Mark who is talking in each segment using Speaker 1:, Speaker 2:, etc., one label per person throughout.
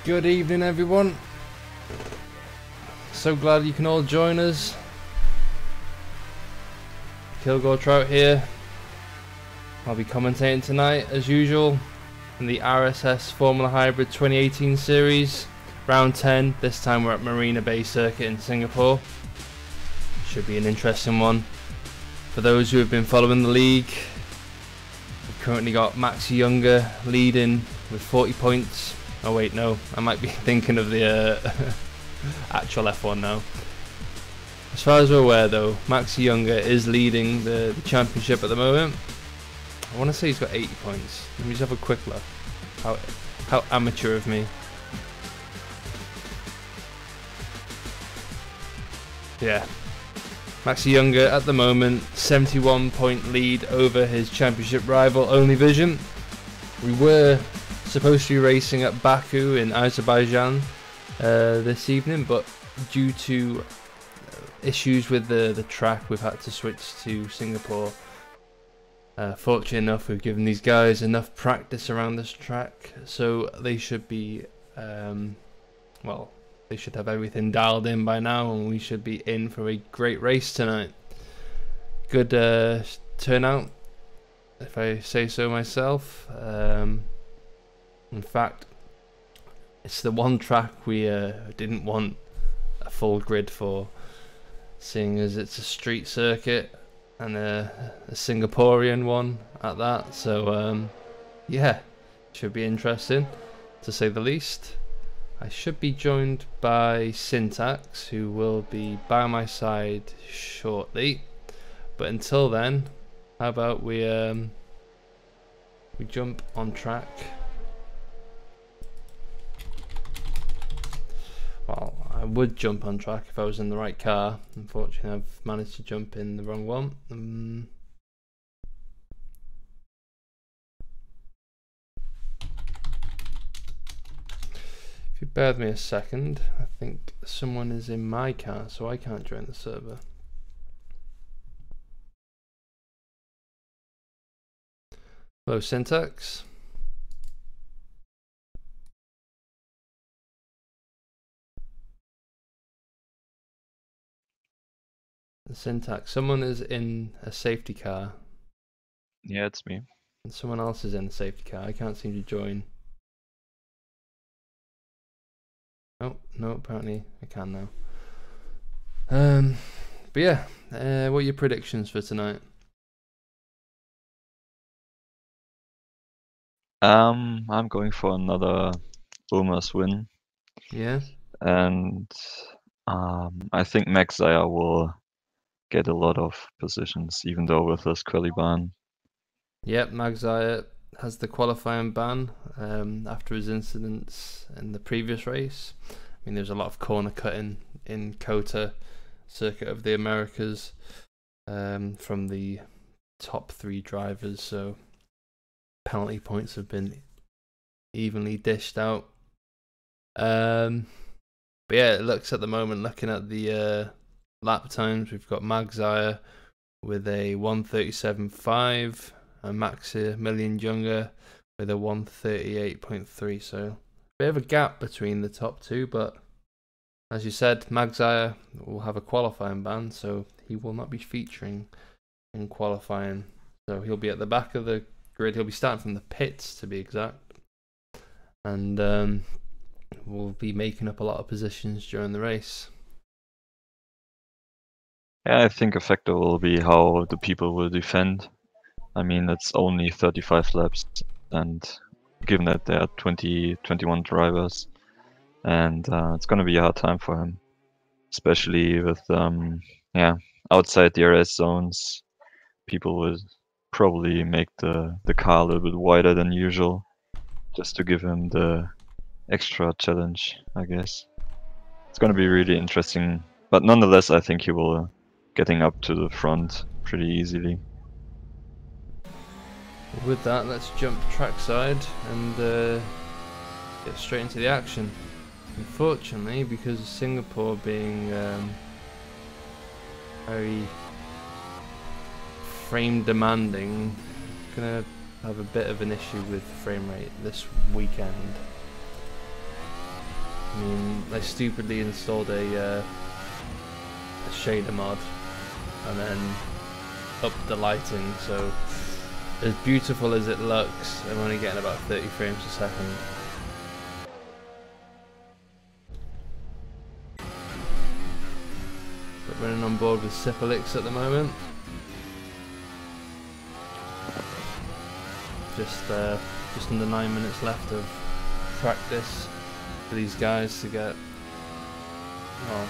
Speaker 1: Good evening, everyone. So glad you can all join us. Kilgore Trout here. I'll be commentating tonight, as usual, in the RSS Formula Hybrid 2018 series, round 10. This time we're at Marina Bay Circuit in Singapore. Should be an interesting one. For those who have been following the league, we've currently got Max Younger leading with 40 points. Oh wait, no, I might be thinking of the actual F1 now. As far as we're aware though, Max Younger is leading the championship at the moment. I want to say he's got 80 points. Let me just have a quick look. How amateur of me. Yeah. Max Younger at the moment, 71 point lead over his championship rival Only Vision. We were supposed to be racing at Baku in Azerbaijan this evening, but due to issues with the track, we've had to switch to Singapore. Fortunately enough, we've given these guys enough practice around this track, so they should be well, they should have everything dialed in by now, and we should be in for a great race tonight. Good turnout, if I say so myself. In fact, it's the one track we didn't want a full grid for, seeing as it's a street circuit and a Singaporean one at that. So yeah, should be interesting to say the least. I should be joined by Syntax, who will be by my side shortly. But until then, how about we jump on track. Well, I would jump on track if I was in the right car. Unfortunately, I've managed to jump in the wrong one. If you bear with me a second, I think someone is in my car, so I can't join the server. Hello, Syntax. Syntax, someone is in a safety car.
Speaker 2: Yeah, it's me.
Speaker 1: And someone else is in a safety car. I can't seem to join. Oh, no, apparently I can now. But yeah, what are your predictions for tonight?
Speaker 2: I'm going for another Ulmer's win.
Speaker 1: Yeah?
Speaker 2: And I think Max Zaya will get a lot of positions, even though with this quali ban.
Speaker 1: Yep, Magzire has the qualifying ban after his incidents in the previous race. I mean, there's a lot of corner cutting in COTA, Circuit of the Americas, from the top 3 drivers, so penalty points have been evenly dished out. But yeah, it looks at the moment, looking at the lap times, we've got Magzire with a 1:37.5 and Maximilian Younger with a 1:38.3. So a bit of a gap between the top 2, but as you said, Magzire will have a qualifying ban, so he will not be featuring in qualifying. So he'll be at the back of the grid. He'll be starting from the pits, to be exact, and will be making up a lot of positions during the race.
Speaker 2: Yeah, I think a factor will be how the people will defend. I mean, it's only 35 laps, and given that there are 21 drivers, and it's going to be a hard time for him, especially with outside the RS zones. People will probably make the car a little bit wider than usual, just to give him the extra challenge, I guess. It's going to be really interesting, but nonetheless, I think he will getting up to the front pretty easily.
Speaker 1: With that, let's jump trackside and get straight into the action. Unfortunately, because of Singapore being very frame demanding, gonna have a bit of an issue with frame rate this weekend. I mean, they stupidly installed a shader mod and then upped the lighting, so as beautiful as it looks, I'm only getting about 30 frames a second. But running on board with Syphilix at the moment. Just under 9 minutes left of practice for these guys to get, well,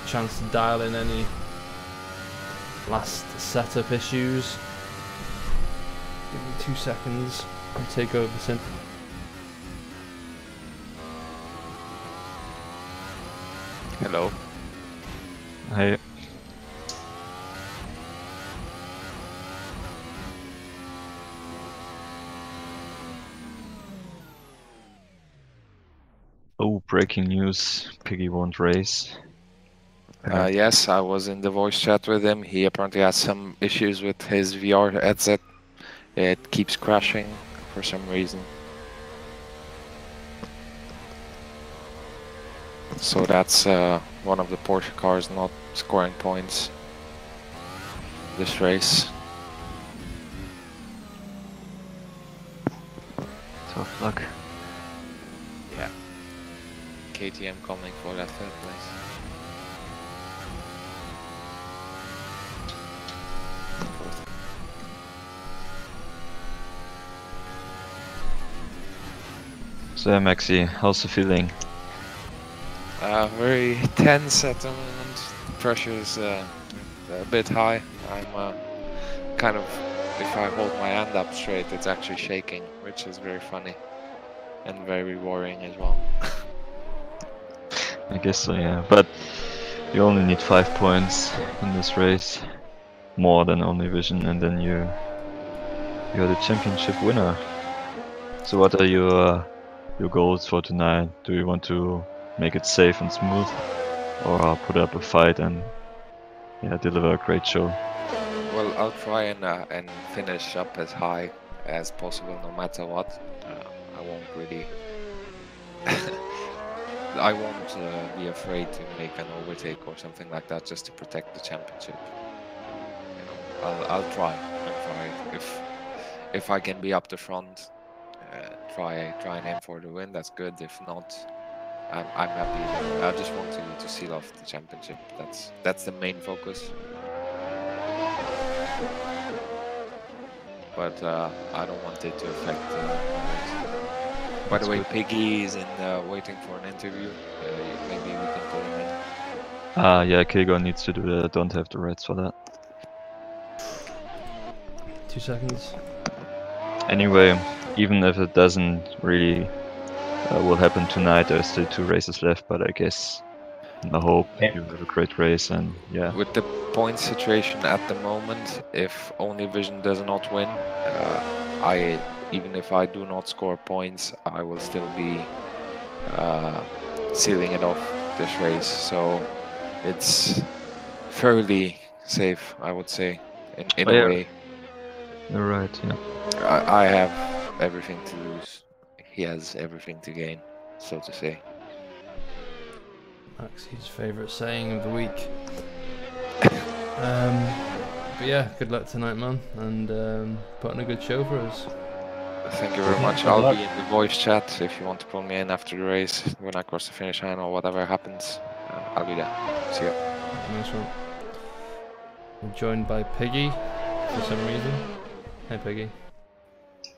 Speaker 1: a chance to dial in any last setup issues. Give me 2 seconds and take over Sim.
Speaker 3: Hello.
Speaker 2: Hey. Oh, breaking news. Piggy won't race.
Speaker 3: Yes, I was in the voice chat with him. He apparently has some issues with his VR headset. It keeps crashing for some reason. So that's one of the Porsche cars not scoring points this race.
Speaker 2: Tough luck.
Speaker 3: Yeah. KTM coming for that third place.
Speaker 2: So Maxi, how's the feeling?
Speaker 3: Very tense at the moment. The pressure is a bit high. I'm kind of, if I hold my hand up straight, it's actually shaking, which is very funny and very worrying as well.
Speaker 2: I guess so, yeah. But you only need 5 points in this race, more than only vision, and then you're the championship winner. So what are your goals for tonight? Do you want to make it safe and smooth, or put up a fight and deliver a great show?
Speaker 3: Well, I'll try and finish up as high as possible, no matter what. I won't really. I won't be afraid to make an overtake or something like that, just to protect the championship. You know, I'll try. If I can be up the front, try and aim for the win. That's good. If not, I'm happy. I just want to seal off the championship. That's the main focus. But I don't want it to affect By the way, Piggy is waiting for an interview. Maybe we can pull him in.
Speaker 2: Yeah, Kago needs to do that. I don't have the rights for that.
Speaker 1: 2 seconds.
Speaker 2: Anyway, even if it doesn't really will happen tonight, there's still 2 races left, but I guess I hope you have a great race, and yeah.
Speaker 3: With the point situation at the moment, if only Vision does not win, even if I do not score points, I will still be sealing it off this race. So it's fairly safe, I would say, in a way.
Speaker 2: You're right, yeah.
Speaker 3: I have everything to lose. He has everything to gain, so to say.
Speaker 1: Maxi's favourite saying of the week. But yeah, good luck tonight, man, and put on a good show for us.
Speaker 3: Thank you very much. I'll be in the voice chat if you want to pull me in after the race when I cross the finish line or whatever happens. I'll be there. See ya.
Speaker 1: Nice one. I'm joined by Piggy for some reason. Hey, Piggy.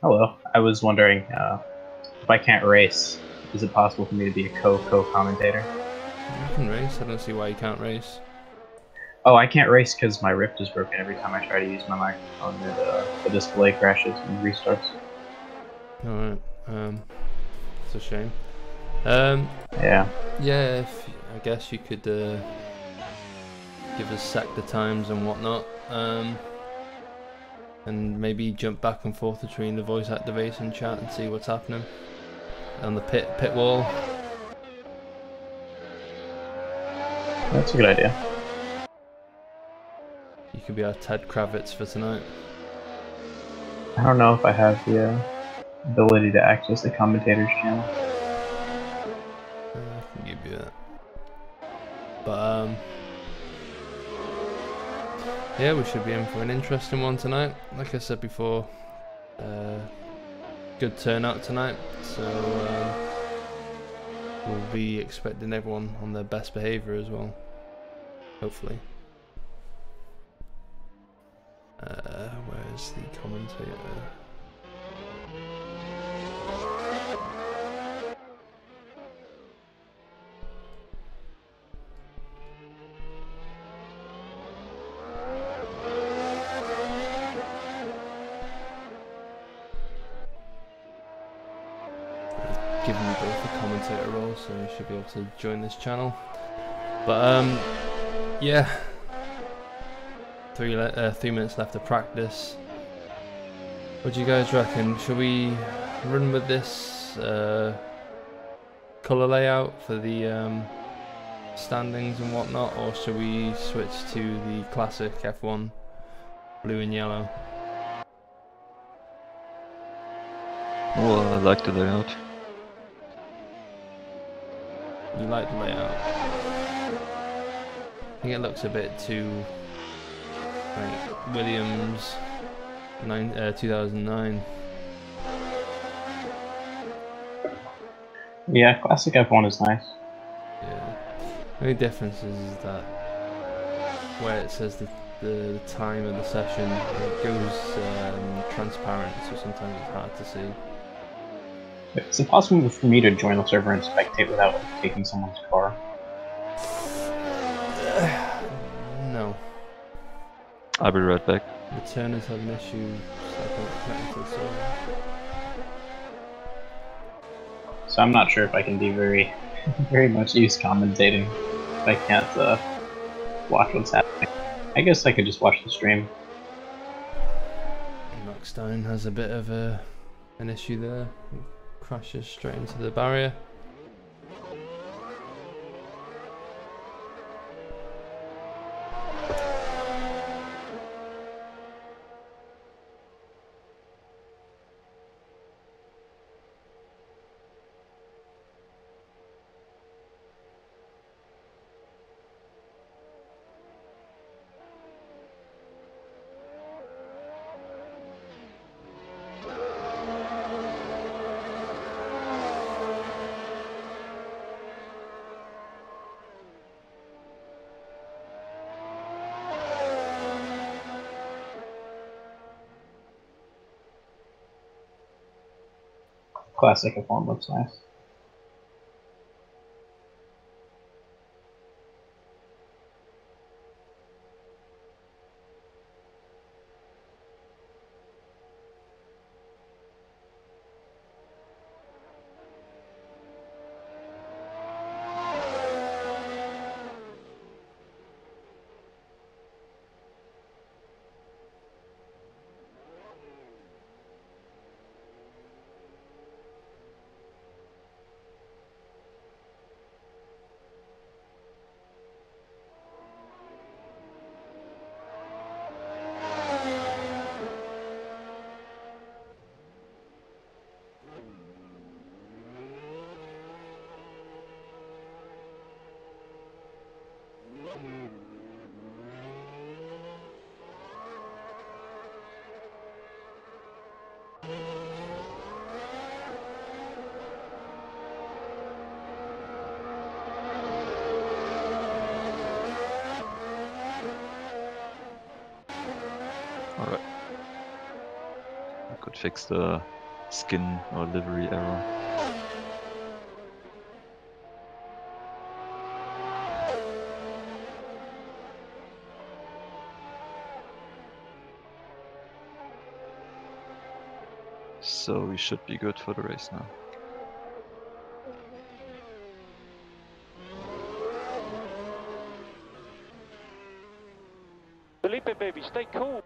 Speaker 4: Hello. I was wondering if I can't race, is it possible for me to be a co-commentator?
Speaker 1: You can race. I don't see why you can't race.
Speaker 4: Oh, I can't race because my Rift is broken every time I try to use my microphone. The display crashes and restarts.
Speaker 1: Alright. It's a shame.
Speaker 4: Yeah.
Speaker 1: Yeah, I guess you could give us sector times and whatnot. And maybe jump back and forth between the voice activation chat and see what's happening on the pit wall.
Speaker 4: That's a good idea.
Speaker 1: You could be our Ted Kravitz for tonight.
Speaker 4: I don't know if I have the ability to access the commentators channel.
Speaker 1: I can give But yeah, we should be in for an interesting one tonight. Like I said before, good turnout tonight, so we'll be expecting everyone on their best behaviour as well, hopefully. Where's the commentator? Given you both a commentator role, so you should be able to join this channel. But yeah, 3 minutes left of practice. What do you guys reckon? Should we run with this colour layout for the standings and whatnot, or should we switch to the classic F1 blue and yellow?
Speaker 2: Well, I like the layout.
Speaker 1: You like the layout? I think it looks a bit too like Williams 2009.
Speaker 4: Yeah, classic F1 is nice.
Speaker 1: Yeah. The only difference is that where it says the time of the session, it goes transparent, so sometimes it's hard to see.
Speaker 4: Is it possible for me to join the server and spectate without like, taking someone's car?
Speaker 1: No.
Speaker 2: I'll be right back.
Speaker 1: Returners have an issue.
Speaker 4: So I'm not sure if I can be very, very much use commentating if I can't watch what's happening. I guess I could just watch the stream.
Speaker 1: Knockstein has a bit of an issue there. Crashes straight into the barrier.
Speaker 4: Classic F1 looks nice.
Speaker 2: Alright. I could fix the skin or livery error. So we should be good for the race now.
Speaker 5: Felipe, baby, stay cool.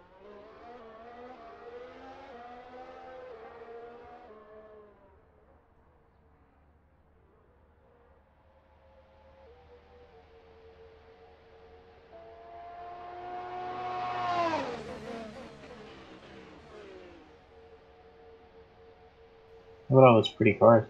Speaker 4: Look at all those pretty cars.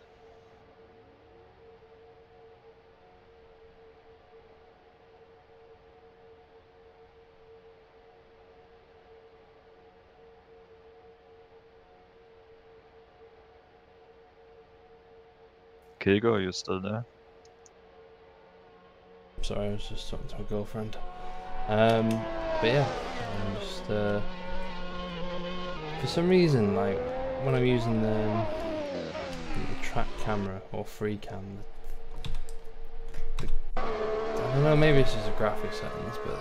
Speaker 2: Kilgo, are you still there?
Speaker 1: Sorry, I was just talking to my girlfriend. But yeah, I'm just for some reason, like when I'm using the track camera or free cam, I don't know, maybe it's just a graphic settings, but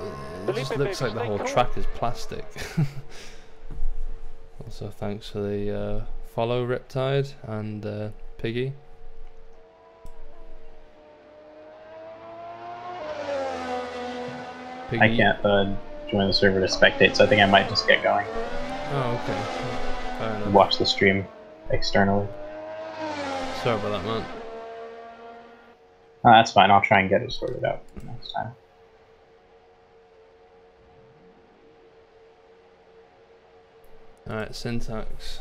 Speaker 1: it just looks like the whole track is plastic. Also, thanks for the follow, Riptide and Piggy. Piggy.
Speaker 4: I can't join the server to spectate, so I think I might just get going.
Speaker 1: Oh, okay. Fair enough.
Speaker 4: Watch the stream externally.
Speaker 1: Sorry about that, man.
Speaker 4: Oh, that's fine. I'll try and get it sorted out next time.
Speaker 1: Alright, Syntax.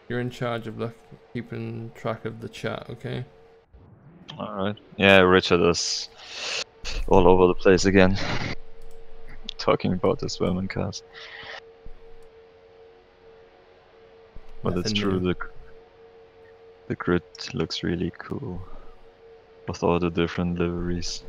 Speaker 1: You're in charge of keeping track of the chat, okay?
Speaker 2: Alright. Yeah, Richard is all over the place again. Talking about the Vermin cast. But
Speaker 1: Nothing
Speaker 2: it's true,
Speaker 1: new.
Speaker 2: the grid looks really cool. With all the different liveries.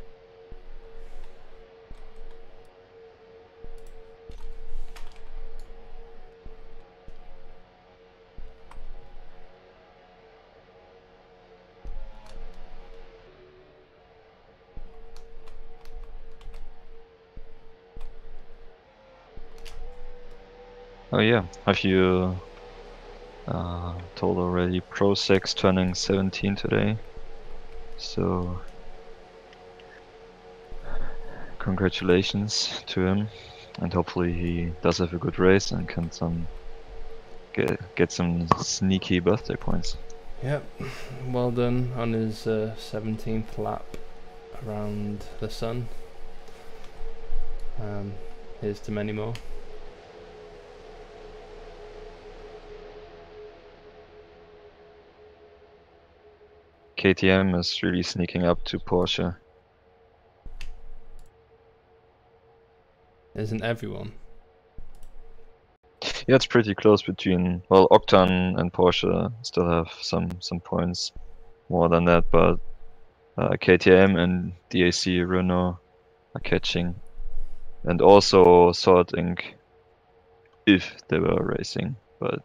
Speaker 2: Oh yeah, have you told already Pro 6 turning 17 today? So congratulations to him, and hopefully he does have a good race and can get some sneaky birthday points.
Speaker 1: Yep, well done on his 17th lap around the sun. Here's to many more.
Speaker 2: KTM is really sneaking up to Porsche.
Speaker 1: Isn't everyone?
Speaker 2: Yeah, it's pretty close between, well, Octan and Porsche still have some points more than that, but KTM and DAC Renault are catching. And also Sword Inc. if they were racing, but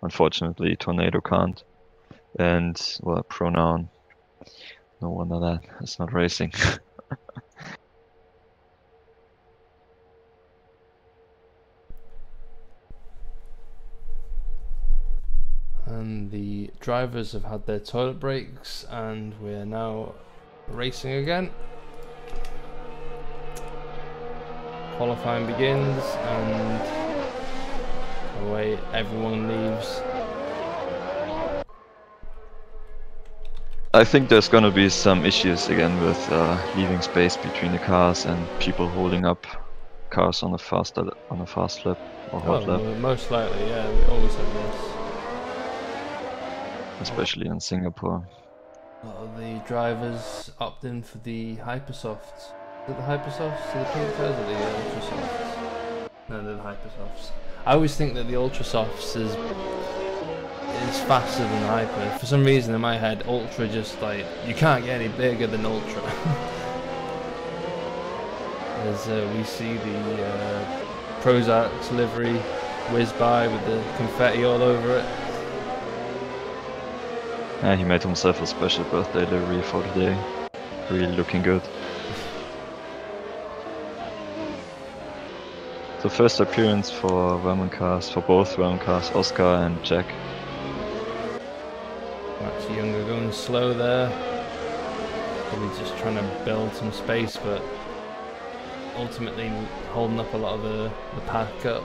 Speaker 2: unfortunately Tornado can't. And, well, Pronoun, no wonder that it's not racing.
Speaker 1: And the drivers have had their toilet breaks and we're now racing again. Qualifying begins and away everyone leaves.
Speaker 2: I think there's gonna be some issues again with leaving space between the cars and people holding up cars on a fast lap or hot lap,
Speaker 1: Well, most likely, yeah, we always have this.
Speaker 2: especially in Singapore.
Speaker 1: A lot of the drivers opt in for the Hypersofts. Is it the Hypersofts? Are the pink cars or the Ultrasofts? No, they're the Hypersofts. I always think that the Ultrasofts is faster than Hyper. For some reason in my head, Ultra just like, you can't get any bigger than Ultra. As we see the Prozac's livery whiz by with the confetti all over it.
Speaker 2: Yeah, he made himself a special birthday livery for today. Really looking good. The first appearance for Vermoncast, for both Vermoncast, Oscar and Jack.
Speaker 1: Max Younger going slow there. Probably just trying to build some space, but ultimately holding up a lot of the pack up.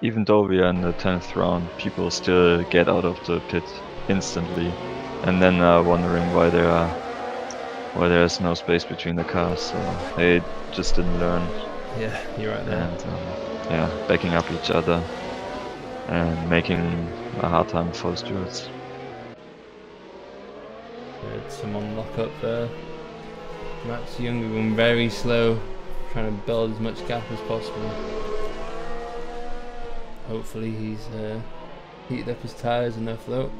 Speaker 2: Even though we are in the 10th round, people still get out of the pit instantly, and then are wondering why there's no space between the cars. So they just didn't learn.
Speaker 1: Yeah, you're right there.
Speaker 2: And yeah, backing up each other and making a hard time for the stewards.
Speaker 1: Had someone lock up there. Max Younger going very slow, trying to build as much gap as possible. Hopefully he's heated up his tyres and they're float.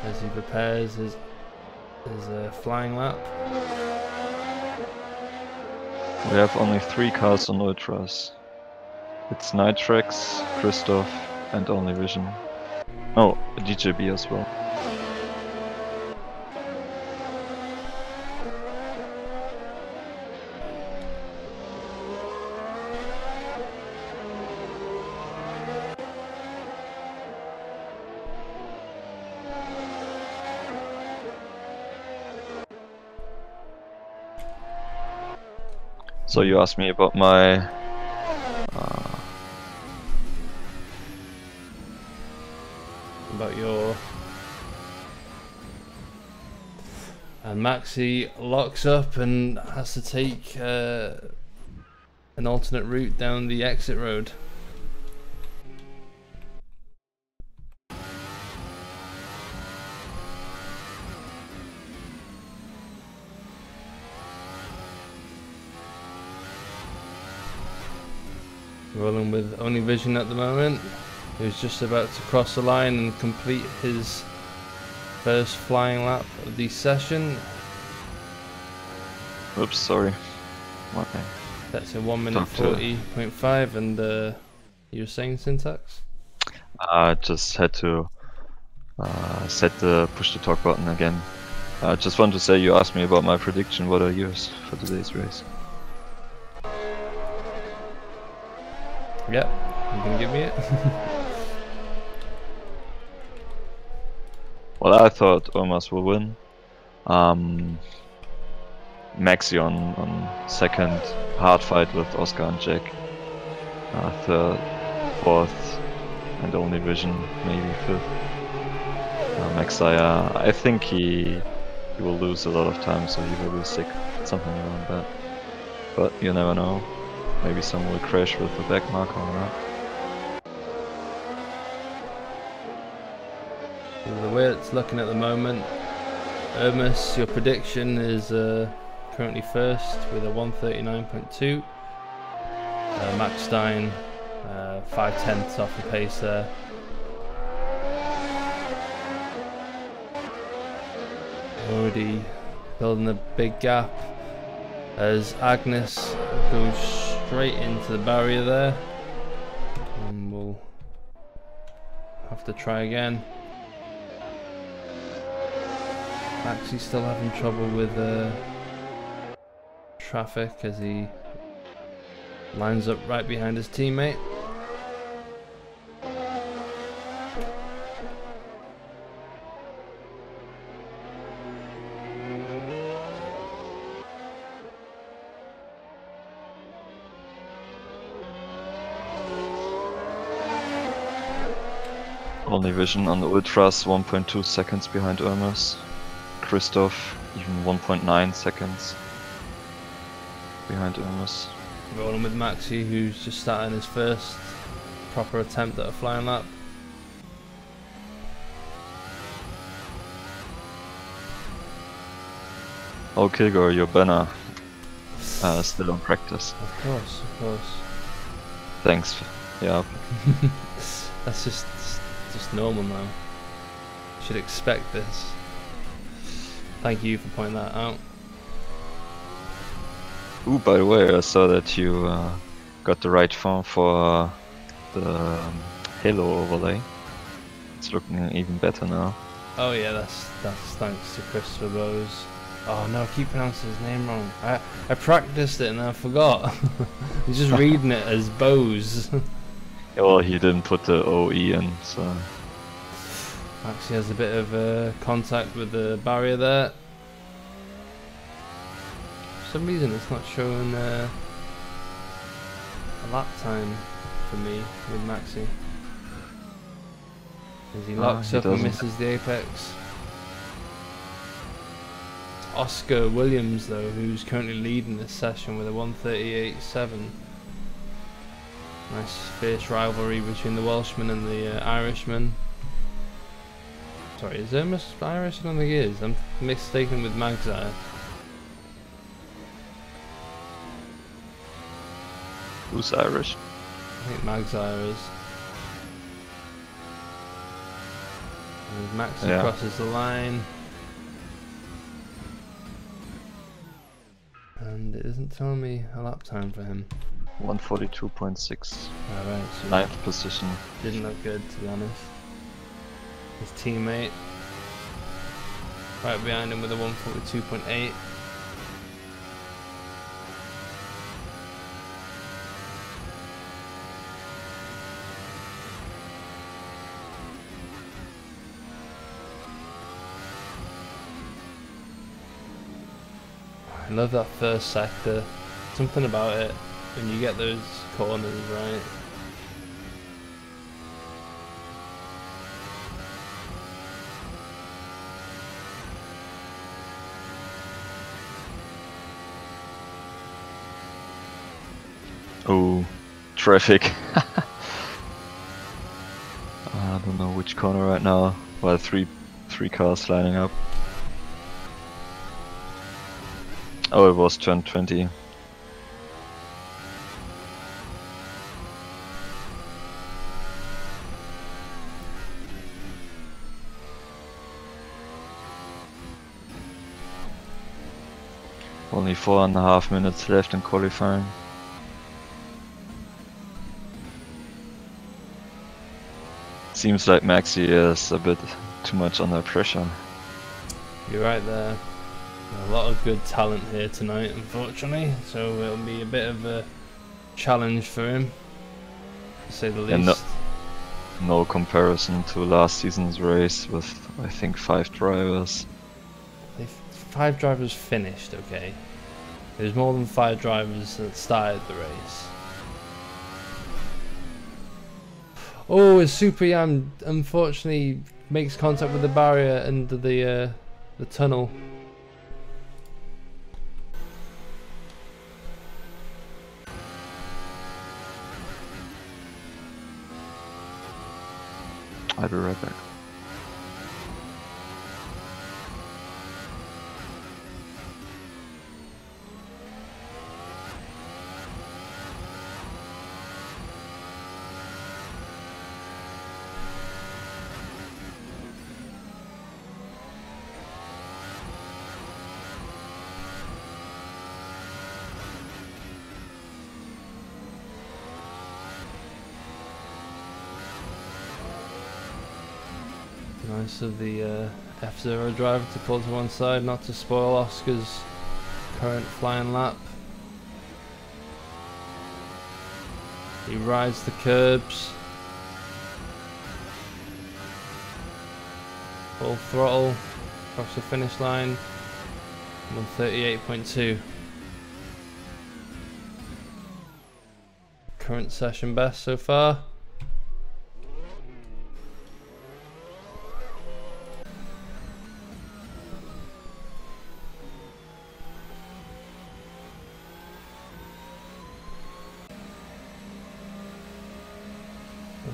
Speaker 1: As he prepares his flying lap.
Speaker 2: We have only 3 cars on Ultras. It's Nitrex, Christoph, and Only Vision. Oh, DJB as well. So you asked me about my
Speaker 1: about your, and Maxi locks up and has to take an alternate route down the exit road. Rolling with Only Vision at the moment, who's just about to cross the line and complete his first flying lap of the session.
Speaker 2: oops, sorry. Okay.
Speaker 1: That's in 1 minute 40.5, and you were saying, Syntax?
Speaker 2: I just had to push the talk button again. I just want to say you asked me about my prediction. What are yours for today's race?
Speaker 1: Yep, you can give me it.
Speaker 2: Well, I thought Omas will win. Maxi on second, hard fight with Oscar and Jack. Third, fourth, and Only Vision maybe fifth. Maxia, I think he will lose a lot of time, so he will be sick, something around that. But you never know. Maybe some will crash with the back marker or not.
Speaker 1: The way it's looking at the moment, Ermus, your prediction is currently first with a 139.2. Max Stein, 5/10 off the pace there. Already building a big gap as Agnes goes straight into the barrier there, and we'll have to try again. Maxi's still having trouble with traffic as he lines up right behind his teammate.
Speaker 2: Only Vision on the Ultras, 1.2 seconds behind Ermus. Christoph, even 1.9 seconds behind Ermus.
Speaker 1: Rolling with Maxi, who's just starting his first proper attempt at a flying lap.
Speaker 2: Oh, Kilgore, your banner still on practice.
Speaker 1: Of course, of course.
Speaker 2: Thanks. Yeah.
Speaker 1: That's just normal now. You should expect this. Thank you for pointing that out.
Speaker 2: Ooh, by the way, I saw that you got the right font for the Halo overlay. It's looking even better now.
Speaker 1: Oh yeah, that's thanks to Christopher Bowes. Oh no, I keep pronouncing his name wrong. I practiced it and I forgot. I'm just reading it as Bowes.
Speaker 2: Yeah, well, he didn't put the OE in, so...
Speaker 1: Actually has a bit of contact with the barrier there. For some reason it's not showing a lap time for me with Maxi. As he locks up and misses the apex. It's Oscar Williams though, who's currently leading this session with a 138.7. Nice fierce rivalry between the Welshman and the Irishman. Sorry, is Irmus Irish? I don't think he is. I'm mistaken with Magzire.
Speaker 2: Who's Irish?
Speaker 1: I think Magzire is. And Maxi crosses the line. And it isn't telling me a lap time for him.
Speaker 2: 142.6.
Speaker 1: Alright, so
Speaker 2: 9th position.
Speaker 1: didn't look good, to be honest. His teammate right behind him with a 142.8. I love that first sector. Something about it when you get those corners right.
Speaker 2: Oh, traffic. I don't know which corner right now. Well, three cars lining up. Oh, it was turn 20. Only 4.5 minutes left in qualifying. Seems like Maxi is a bit too much under pressure.
Speaker 1: You're right there. A lot of good talent here tonight, unfortunately, so it'll be a bit of a challenge for him, to say the least.
Speaker 2: And no comparison to last season's race with, I think, 5 drivers.
Speaker 1: 5 drivers finished, okay. There's more than 5 drivers that started the race. Oh, his Super Yam unfortunately makes contact with the barrier under the tunnel.
Speaker 2: I'll be right back.
Speaker 1: Nice of the F-Zero driver to pull to one side, not to spoil Oscar's current flying lap. He rides the curbs. Full throttle across the finish line. 138.2. Current session best so far.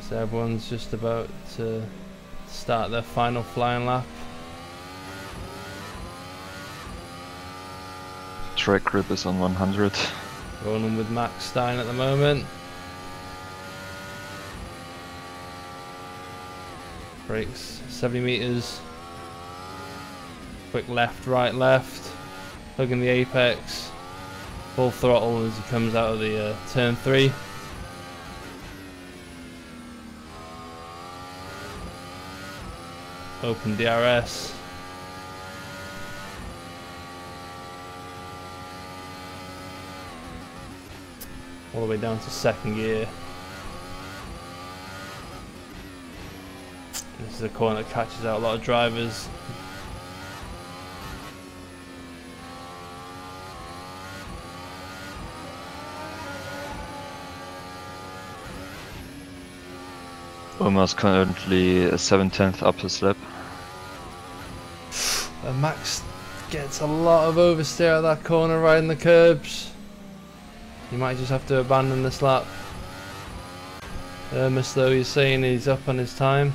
Speaker 1: So everyone's just about to start their final flying lap.
Speaker 2: Track grip is on 100.
Speaker 1: Rolling with Max Stein at the moment. Brakes 70 meters. Quick left, right, left. Hugging the apex. Full throttle as he comes out of the turn 3. Open DRS. All the way down to second gear. This is a corner that catches out a lot of drivers.
Speaker 2: Almost currently a 7/10 up his lap.
Speaker 1: And Max gets a lot of oversteer at that corner, riding the curbs. He might just have to abandon this lap. Though he's saying he's up on his time.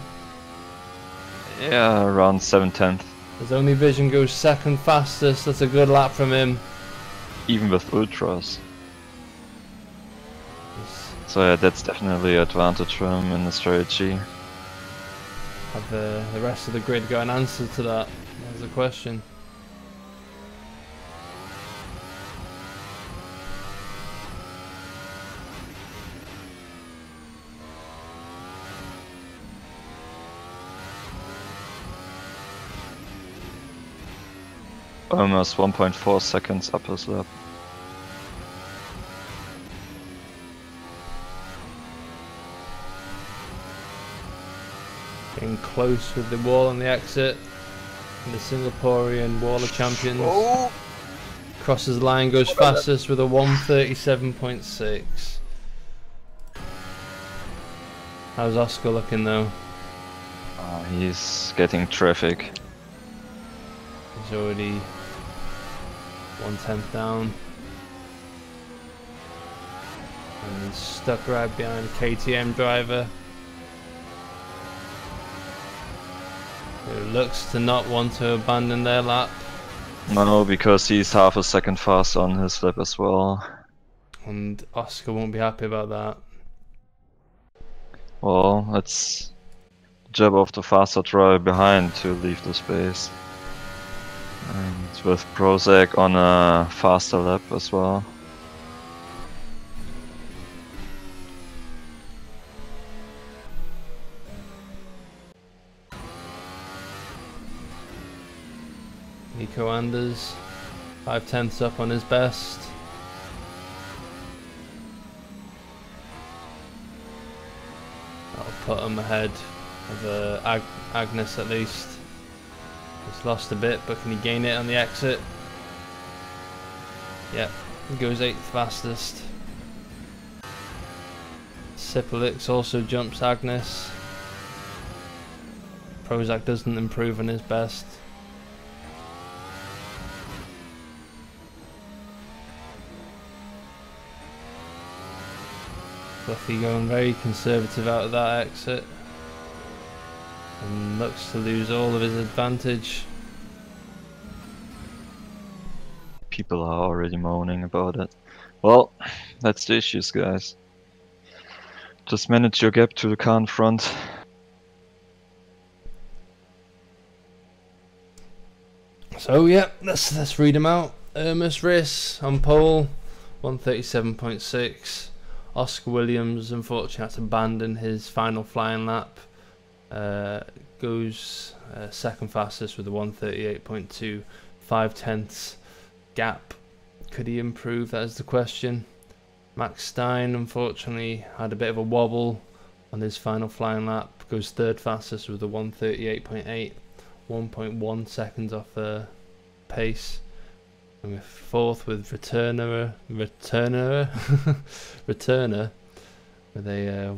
Speaker 2: Yeah, around 7/10.
Speaker 1: His only vision goes second fastest. That's a good lap from him.
Speaker 2: Even with ultras.
Speaker 1: He's
Speaker 2: So yeah, that's definitely an advantage for him in the strategy.
Speaker 1: have the rest of the grid got an answer to that? That's the question.
Speaker 2: Almost 1.4 seconds up his lap.
Speaker 1: Getting close with the wall on the exit. And the Singaporean Wall of Champions.
Speaker 2: Oh.
Speaker 1: Crosses the line, goes fastest with a 1:37.6. How's Oscar looking though?
Speaker 2: He's getting traffic.
Speaker 1: He's already 1/10 down. And he's stuck right behind a KTM driver, who looks to not want to abandon their lap.
Speaker 2: No, because he's half a second fast on his lap as well.
Speaker 1: And Oscar won't be happy about that.
Speaker 2: Well, it's the job of the faster driver behind to leave the space. And with Prozac on a faster lap as well.
Speaker 1: Nico Anders, 5/10 up on his best. That'll put him ahead of Agnes at least. He's lost a bit, but can he gain it on the exit? Yep, he goes 8th fastest. Sipalix also jumps Agnes. Prozac doesn't improve on his best. Fluffy going very conservative out of that exit and looks to lose all of his advantage.
Speaker 2: People are already moaning about it. Well, that's the issues, guys. Just manage your gap to the car in front.
Speaker 1: So yeah, let's read them out. Ermus Riss on pole, 1:37.6. Oscar Williams unfortunately had to abandon his final flying lap. Goes second fastest with a 1:38.2, 5/10 gap. Could he improve? That is the question. Max Stein unfortunately had a bit of a wobble on his final flying lap. Goes third fastest with a 1:38.8, 1.1 seconds off the pace. And we're fourth with returner with a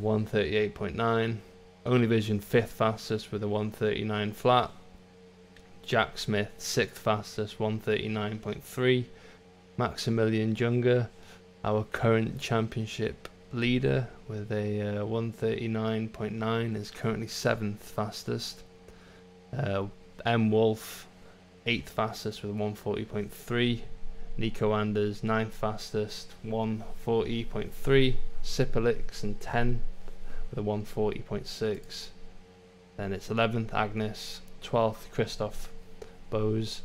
Speaker 1: 1:38.9. Only Vision 5th fastest with a 1:39 flat. Jack Smith 6th fastest, 1:39.3. Maximilian Junger, our current championship leader, with a 1:39.9, is currently 7th fastest. M Wolf 8th fastest with a 1:40.3. Nico Anders 9th fastest, 1:40.3. Sipalix and 10th with a 1:40.6. Then it's 11th Agnes, 12th Christoph Bose,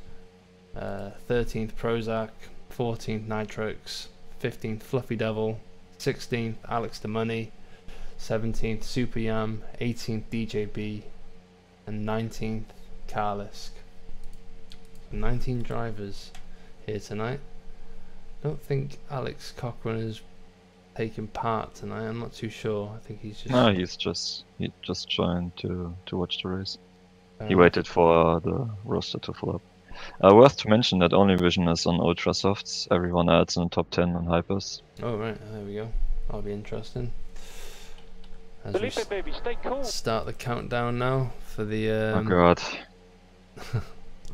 Speaker 1: 13th Prozac, 14th Nitrox, 15th Fluffy Devil, 16th Alex the Money, 17th Super Yam, 18th DJB, and 19th Karlisk. 19 drivers here tonight. I don't think Alex Cochran is taking part tonight. I'm not too sure. I think he's just.
Speaker 2: No, he just joined to watch the race. He waited for the roster to fill up. Worth to mention that only Vision is on Ultra Softs. Everyone else in the top 10 on Hypers.
Speaker 1: Oh right, there we go. That'll be interesting. As we
Speaker 5: Felipe, baby, stay cool.
Speaker 1: start the countdown now for the.
Speaker 2: Oh god,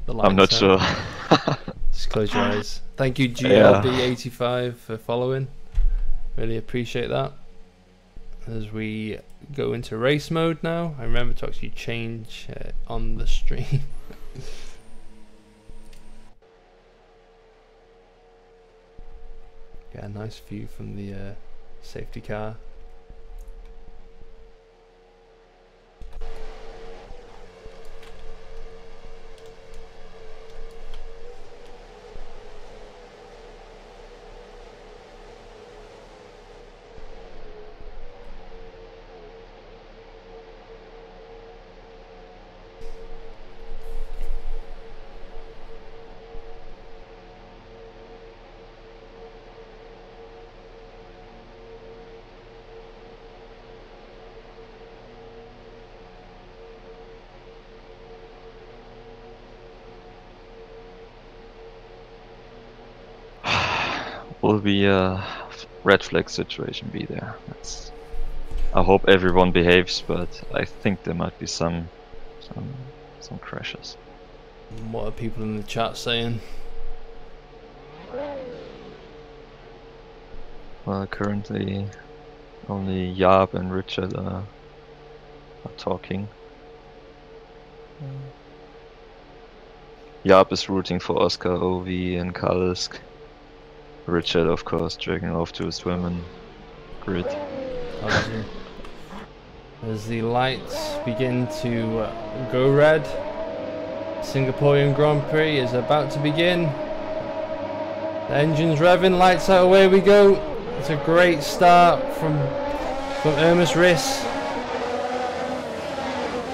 Speaker 1: the
Speaker 2: I'm not
Speaker 1: lights
Speaker 2: sure.
Speaker 1: out. Just close your eyes. Thank you GLB85 for following. Really appreciate that. as we go into race mode now. I remember to actually change on the stream. Get a nice view from the safety car.
Speaker 2: Will be a red flag situation be there. I hope everyone behaves, but I think there might be some crashes.
Speaker 1: What are people in the chat saying?
Speaker 2: Well, currently only Yab and Richard are talking. Yab is rooting for Oscar, Ovi, and Kalisk. Richard, of course, dragging off to his women grid.
Speaker 1: As the lights begin to go red, Singaporean Grand Prix is about to begin. The engine's revving, lights out, away we go. It's a great start from Ermis Riss.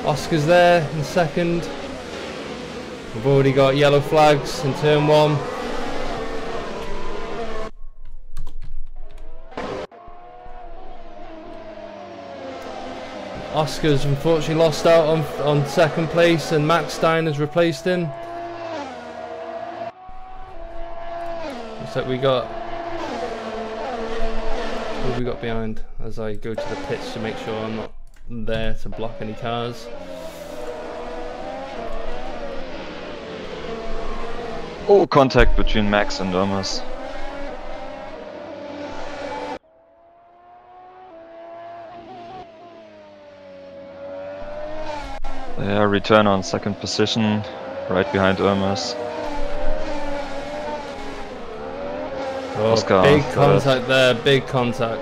Speaker 1: Oscar's there in second. We've already got yellow flags in turn 1. Oscar's unfortunately lost out on second place, and Max Stein has replaced him. Looks like we got who have we got behind as I go to the pits to make sure I'm not there to block any cars.
Speaker 2: Oh, contact between Max and Thomas. Yeah, return on second position, right behind Ermas.
Speaker 1: Oh,
Speaker 2: Oscar
Speaker 1: big contact there, big contact.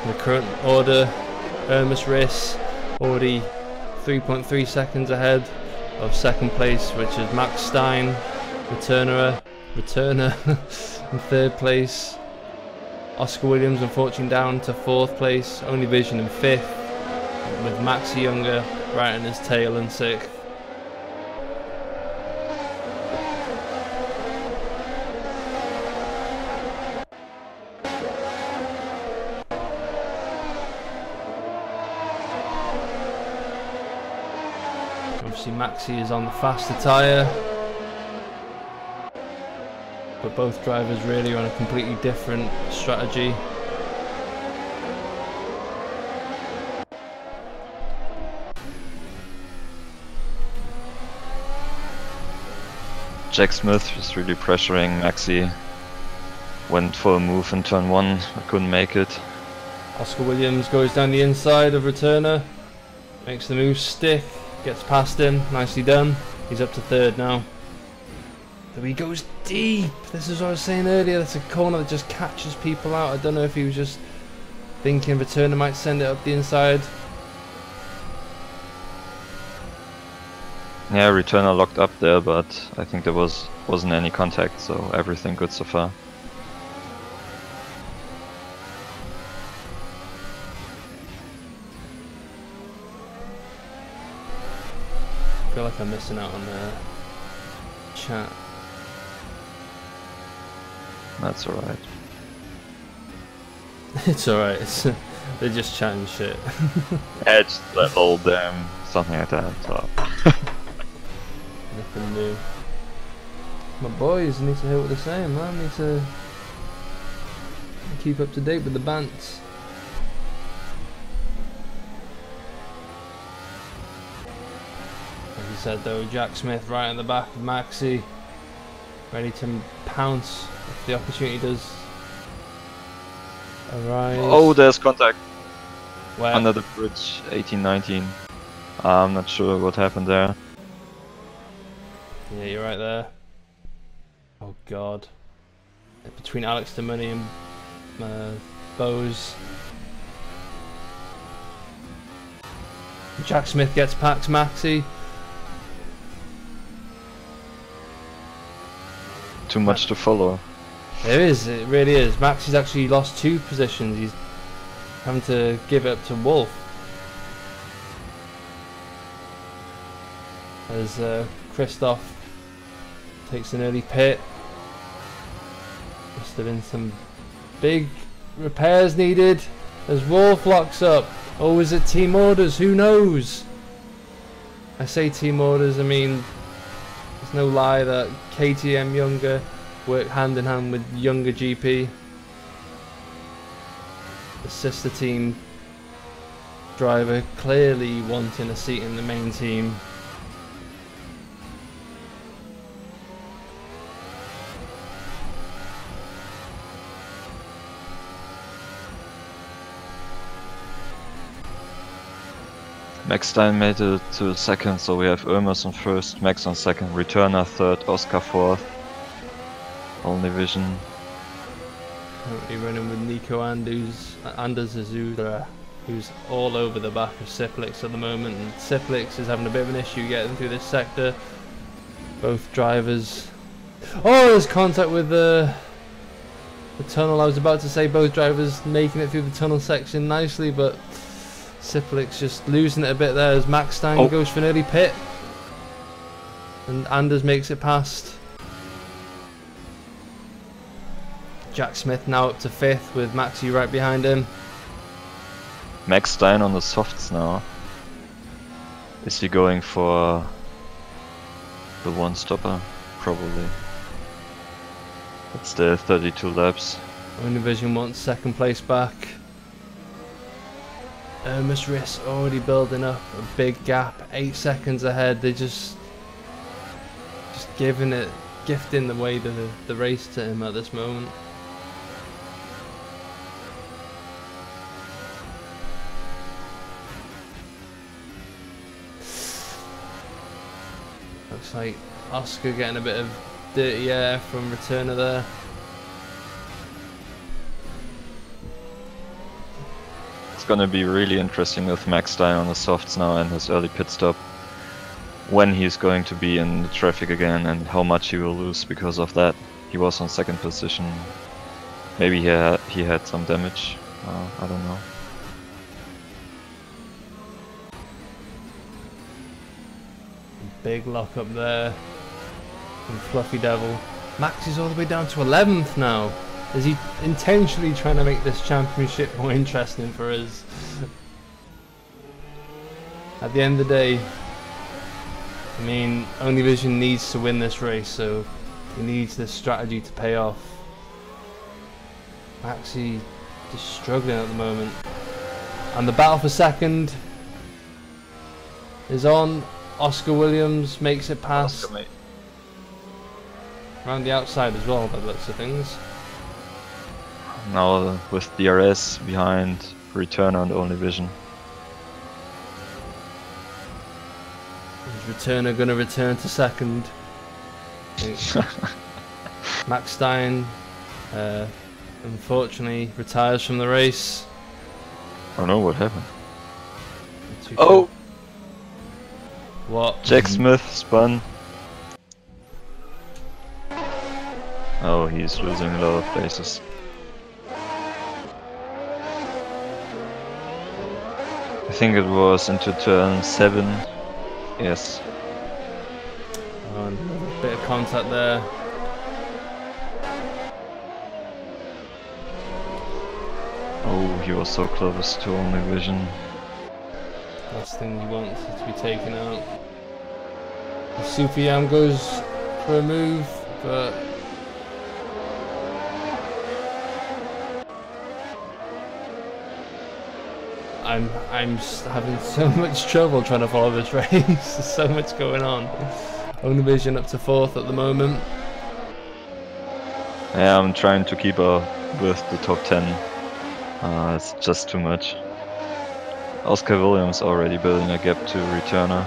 Speaker 1: The current order, Ermis Riss already 3.3 seconds ahead of second place, which is Max Stein, returner in third place. Oscar Williams unfortunately down to fourth place, only Vision in fifth, with Maxi Younger right on his tail in sixth. Obviously Maxi is on the faster tyre, but both drivers really are on a completely different strategy.
Speaker 2: Jack Smith was really pressuring Maxi. Went for a move in turn 1, but couldn't make it.
Speaker 1: Oscar Williams goes down the inside of returner, makes the move stick, gets past him, nicely done. He's up to third now. So he goes deep. This is what I was saying earlier, that's a corner that just catches people out. I don't know if he was just thinking returner might send it up the inside.
Speaker 2: Yeah, returner locked up there, but I think there wasn't any contact, so everything good so far.
Speaker 1: I feel like I'm missing out on the chat.
Speaker 2: That's alright.
Speaker 1: It's alright, they're just chatting shit.
Speaker 2: Edge level them, something like that. So.
Speaker 1: Nothing new. My boys need to hear what they're saying, man. Need to keep up to date with the bants. said though. Jack Smith right in the back of Maxi, ready to pounce if the opportunity does arise.
Speaker 2: Oh, there's contact
Speaker 1: Where?
Speaker 2: under the bridge, 18-19. I'm not sure what happened there.
Speaker 1: Yeah, you're right there. Oh god. Between Alex de Money and Bose. Jack Smith gets past Maxi.
Speaker 2: Too much to follow.
Speaker 1: It is, it really is. Maxi's actually lost 2 positions. He's having to give it up to Wolf. As Christoph takes an early pit. Must have been some big repairs needed as Wolf locks up. Or is it team orders? Who knows? I say team orders, I mean, there's no lie that KTM Younger work hand in hand with Younger GP. The sister team driver clearly wanting a seat in the main team.
Speaker 2: Max Stein made it to second, so we have Irmas on first, Max on second, Returner third, Oscar fourth. Only Vision.
Speaker 1: Currently running with Nico Anders Azura, who's all over the back of Siplix at the moment, and Siplix is having a bit of an issue getting through this sector. Both drivers. Oh, there's contact with the tunnel. I was about to say both drivers making it through the tunnel section nicely, but Siplix just losing it a bit there as Max Stein goes for an early pit. And Anders makes it past. Jack Smith now up to 5th with Maxi right behind him.
Speaker 2: Max Stein on the softs now. Is he going for the one stopper? Probably. It's the 32 laps.
Speaker 1: Univision wants second place back. Miss Riss already building up a big gap, 8 seconds ahead. They're just gifting away the race to him at this moment. Looks like Oscar getting a bit of dirty air from Returner there.
Speaker 2: It's gonna be really interesting with Max Stein on the softs now and his early pit stop. When he's going to be in the traffic again and how much he will lose because of that. He was on second position. Maybe he had some damage. I don't know.
Speaker 1: Big lock up there from Fluffy Devil. Max is all the way down to 11th now. Is he intentionally trying to make this championship more interesting for us? At the end of the day, I mean, Univision needs to win this race, so he needs this strategy to pay off. Maxi just struggling at the moment. And the battle for second is on. Oscar Williams makes it past. Around the outside as well, by the looks of things.
Speaker 2: Now with DRS behind Returner and Only Vision.
Speaker 1: Is Returner going to return to second? Max Stein unfortunately retires from the race.
Speaker 2: Oh no, what happened?
Speaker 1: Oh! What?
Speaker 2: Jack Smith spun. Oh, he's losing a lot of places. I think it was into turn 7. Yes.
Speaker 1: Oh, a bit of contact there.
Speaker 2: Oh, he was so close to Only Vision.
Speaker 1: Last thing he wants is to be taken out. The Super Yam goes for a move, but I'm having so much trouble trying to follow this race. There's so much going on. Univision up to 4th at the moment.
Speaker 2: Yeah, I'm trying to keep up with the top 10. It's just too much. Oscar Williams already building a gap to Returner.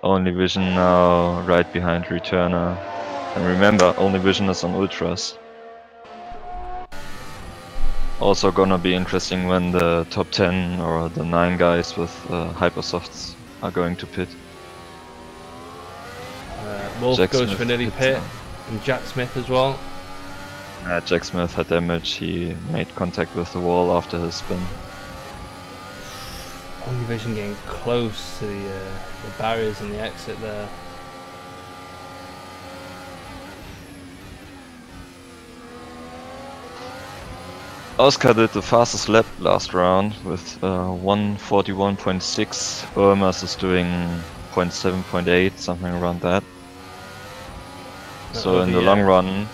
Speaker 2: Only Vision now right behind Returner. And remember, Only Vision is on Ultras. Also gonna be interesting when the top 10 or the 9 guys with Hypersofts are going to pit.
Speaker 1: Wolf
Speaker 2: Jack
Speaker 1: goes
Speaker 2: Smith
Speaker 1: for nearly
Speaker 2: pits
Speaker 1: pit,
Speaker 2: now.
Speaker 1: and Jack Smith as well.
Speaker 2: Jack Smith had damage, he made contact with the wall after his spin.
Speaker 1: Univision getting close to the barriers and the exit there.
Speaker 2: Oscar did the fastest lap last round with 1:41.6. Urmas is doing 0.7, 0.8, something around that. So in the long run,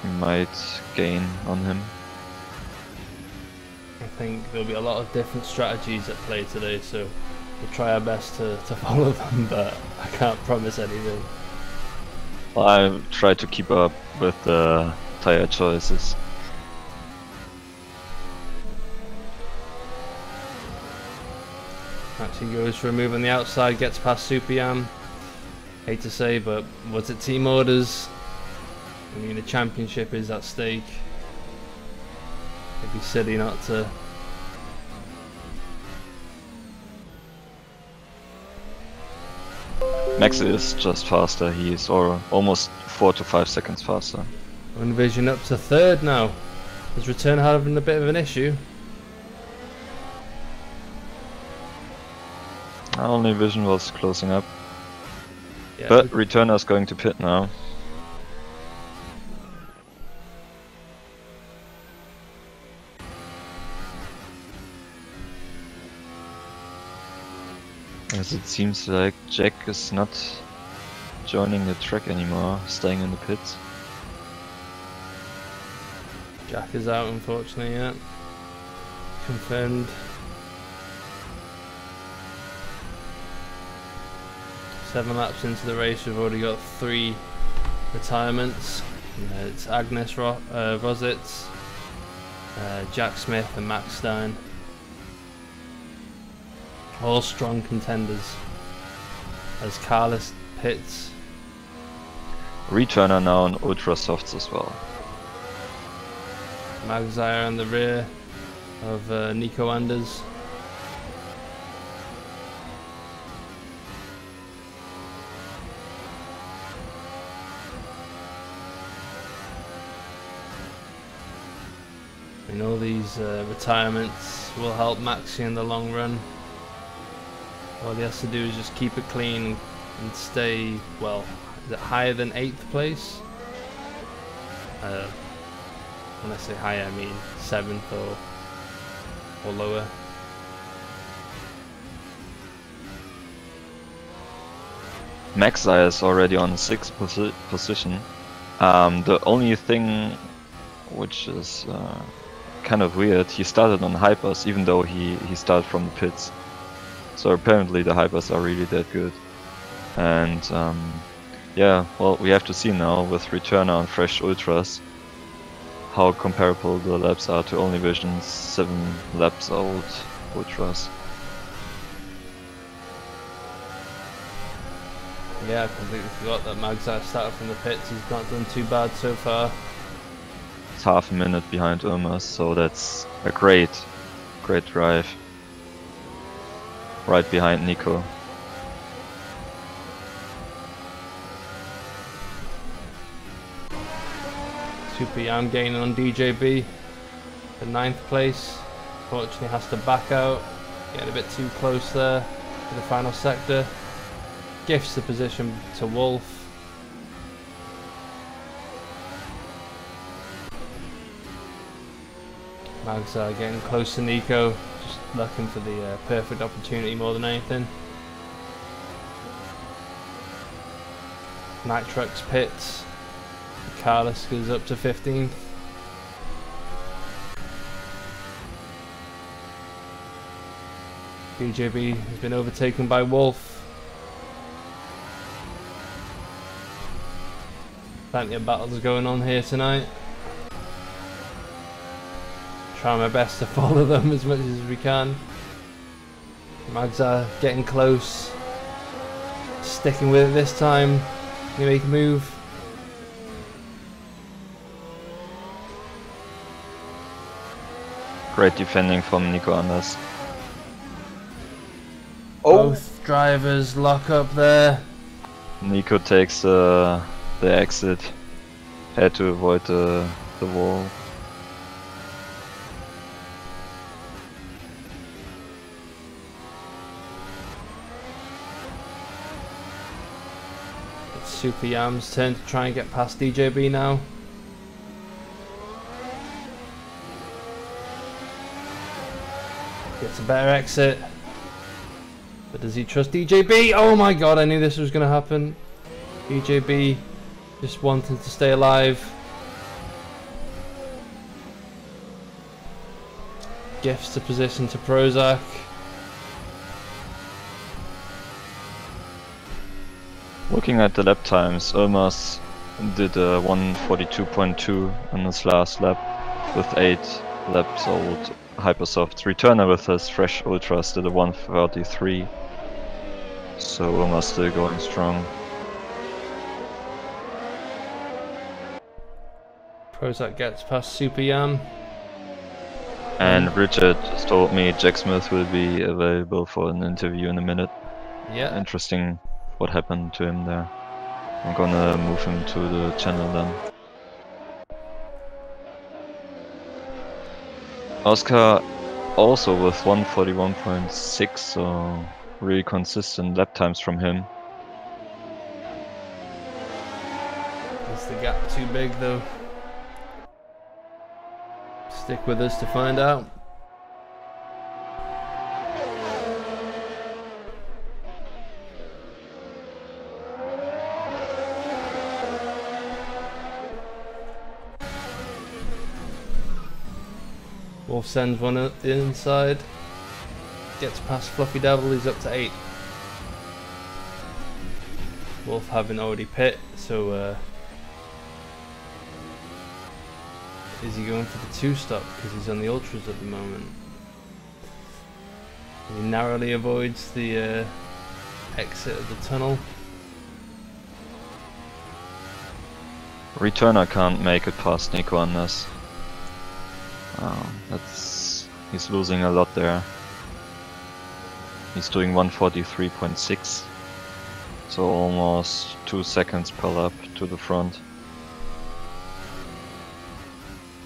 Speaker 2: we might gain on him.
Speaker 1: I think there'll be a lot of different strategies at play today, so we'll try our best to follow them, but I can't promise anything.
Speaker 2: I try to keep up with the tire choices.
Speaker 1: Actually goes for a move on the outside, gets past Superyam. Hate to say, but was it team orders? I mean, the championship is at stake. It'd be silly not to.
Speaker 2: Max is just faster, he is almost 4 to 5 seconds faster.
Speaker 1: Univision up to 3rd now. Is Return having a bit of an issue?
Speaker 2: Only Vision was closing up.
Speaker 1: Yeah,
Speaker 2: But Returner's going to pit now. As it seems like Jack is not joining the track anymore, staying in the pits.
Speaker 1: Jack is out, unfortunately, yeah. Confirmed. Seven laps into the race, we've already got 3 retirements. It's Agnes Rositz, Jack Smith and Max Stein. All strong contenders. As Carlos pits.
Speaker 2: Returner now on Ultra Softs as well.
Speaker 1: Magzire on the rear of Nico Anders. And all these retirements will help Maxi in the long run. All he has to do is just keep it clean and stay, well, is it higher than 8th place? When I say higher, I mean 7th or lower.
Speaker 2: Maxi is already on 6th position. The only thing which is kind of weird, he started on Hypers even though he started from the pits. So apparently the Hypers are really that good. And yeah, well, we have to see now with Returner on fresh Ultras how comparable the laps are to Only Vision's 7 laps old Ultras.
Speaker 1: Yeah, I completely forgot that Magzire started from the pits. He's not done too bad so far.
Speaker 2: It's half a minute behind Urmas, so that's a great drive. Right behind Nico.
Speaker 1: Superyam gaining on DJB. The 9th place. Fortunately has to back out. Getting a bit too close there to the final sector. Gifts the position to Wolf. Mags getting close to Nico, just looking for the perfect opportunity more than anything. Nitrox pits. Carlos goes up to 15th. DJB has been overtaken by Wolf. Plenty of battles going on here tonight. Try my best to follow them as much as we can. Mags are getting close. Sticking with it this time. Can you make a move?
Speaker 2: Great defending from Nico Anders.
Speaker 1: Both drivers lock up there.
Speaker 2: Nico takes the exit. Had to avoid the wall.
Speaker 1: It's Super Yam's turn to try and get past DJB now. Gets a better exit. But does he trust DJB? Oh my god, I knew this was going to happen. DJB just wanting to stay alive. Gifts the position to Prozac.
Speaker 2: Looking at the lap times, Ulmas did a 142.2 on his last lap with 8 laps old Hypersoft. Returner with his fresh Ultras did a 133. So Ulmas still going strong.
Speaker 1: Prozac gets past Super Yam.
Speaker 2: And Richard just told me Jack Smith will be available for an interview in a minute.
Speaker 1: Yeah.
Speaker 2: Interesting what happened to him there. I'm gonna move him to the channel then. Oscar also with 141.6, so really consistent lap times from him.
Speaker 1: Is the gap too big though? Stick with us to find out. Wolf sends one at the inside. Gets past Fluffy Devil, he's up to 8. Wolf having already pit, so is he going for the 2-stop because he's on the Ultras at the moment? He narrowly avoids the exit of the tunnel.
Speaker 2: Returner can't make it past Nico Anders. He's losing a lot there. He's doing 143.6, so almost 2 seconds per lap to the front.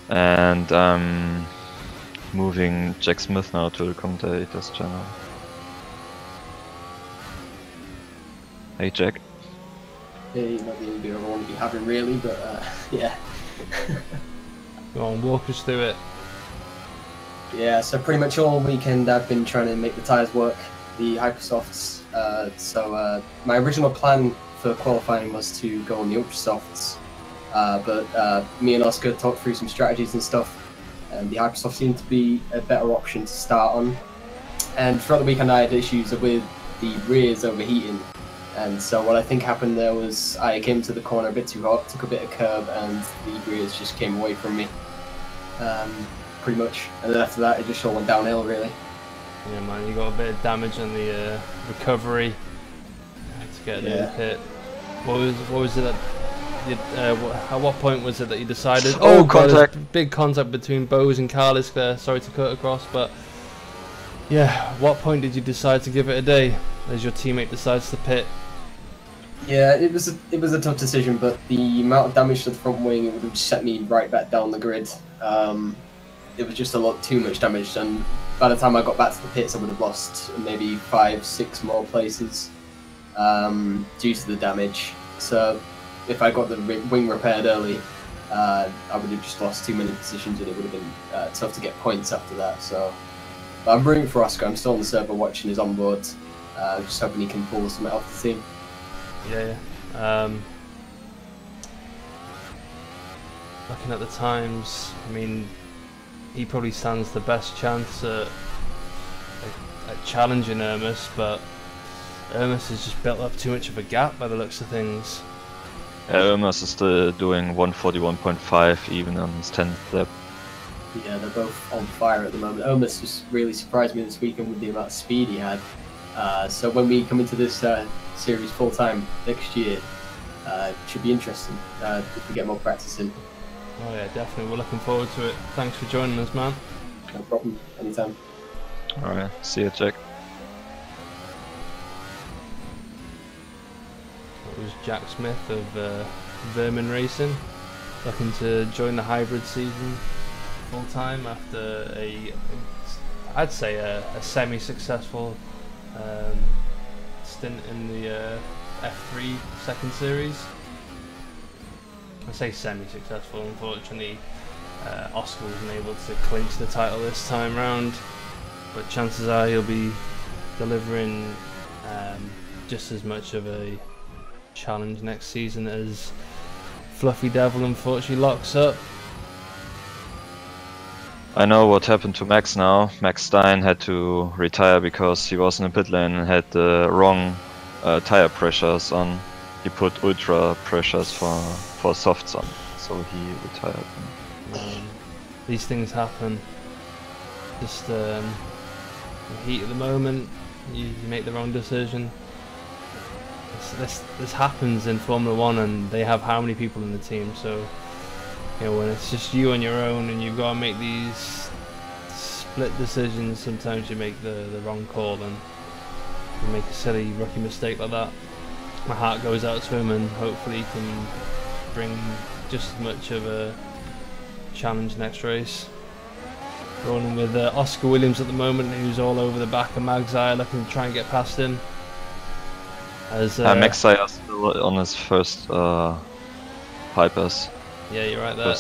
Speaker 2: And I'm moving Jack Smith now to the commentator's channel. Hey Jack.
Speaker 6: Hey, not the interview I want to be having really, but yeah.
Speaker 1: Go on, walk us through it.
Speaker 6: Yeah, so pretty much all weekend I've been trying to make the tyres work, the Hypersofts. My original plan for qualifying was to go on the Ultrasofts, but me and Oscar talked through some strategies and stuff, and the Hypersoft seemed to be a better option to start on. And throughout the weekend I had issues with the rears overheating, and so what I think happened there was I came to the corner a bit too hot, took a bit of curb, and the rears just came away from me. Pretty much, and then after that it just all went downhill really.
Speaker 1: Yeah man, you got a bit of damage on the recovery to get in the pit. What was it that at what point was it that you decided?
Speaker 2: Oh,
Speaker 1: God,
Speaker 2: contact!
Speaker 1: Big contact between Bose and Carlis there. Sorry to cut across, but yeah, what point did you decide to give it a day as your teammate decides to pit?
Speaker 6: Yeah, it was a tough decision, but the amount of damage to the front wing, it would have set me right back down the grid. It was just a lot too much damage, and by the time I got back to the pits I would have lost maybe 5-6 more places due to the damage. So if I got the wing repaired early, I would have just lost too many positions and it would have been tough to get points after that. So but I'm rooting for Oscar. I'm still on the server watching his onboard, just hoping he can pull something off the team.
Speaker 1: Yeah. Looking at the times, I mean, he probably stands the best chance at at challenging Ermus, but Ermus has just built up too much of a gap by the looks of things.
Speaker 2: Yeah, Ermus is still doing 141.5 even on his 10th lap.
Speaker 6: Yeah, they're both on fire at the moment. Ermus just really surprised me this weekend with the amount of speed he had. So when we come into this series full time next year, it should be interesting if we get more practice in.
Speaker 1: Oh yeah, definitely. We're looking forward to it. Thanks for joining us, man.
Speaker 6: No problem. Anytime.
Speaker 2: Alright, see you, Jack.
Speaker 1: It was Jack Smith of Vermin Racing, looking to join the hybrid season full time after I'd say a semi-successful stint in the F3 second series. I say semi-successful, unfortunately. Oscar wasn't able to clinch the title this time round, but chances are he'll be delivering just as much of a challenge next season as Fluffy Devil unfortunately locks up.
Speaker 2: I know what happened to Max now. Max Stein had to retire because he was in the pit lane and had the wrong tire pressures on. He put ultra pressures for softs on, so he retired.
Speaker 1: These things happen. Just the heat of the moment, you make the wrong decision. This happens in Formula 1, and they have how many people in the team, so you know, when it's just you on your own and you've got to make these split decisions, sometimes you make the wrong call and you make a silly rookie mistake like that. My heart goes out to him, and hopefully he can bring just as much of a challenge next race. Rolling with Oscar Williams at the moment, who's all over the back of Magzai, looking to try and get past him. As
Speaker 2: Magzai is still on his first Hypers.
Speaker 1: Yeah, you're right there.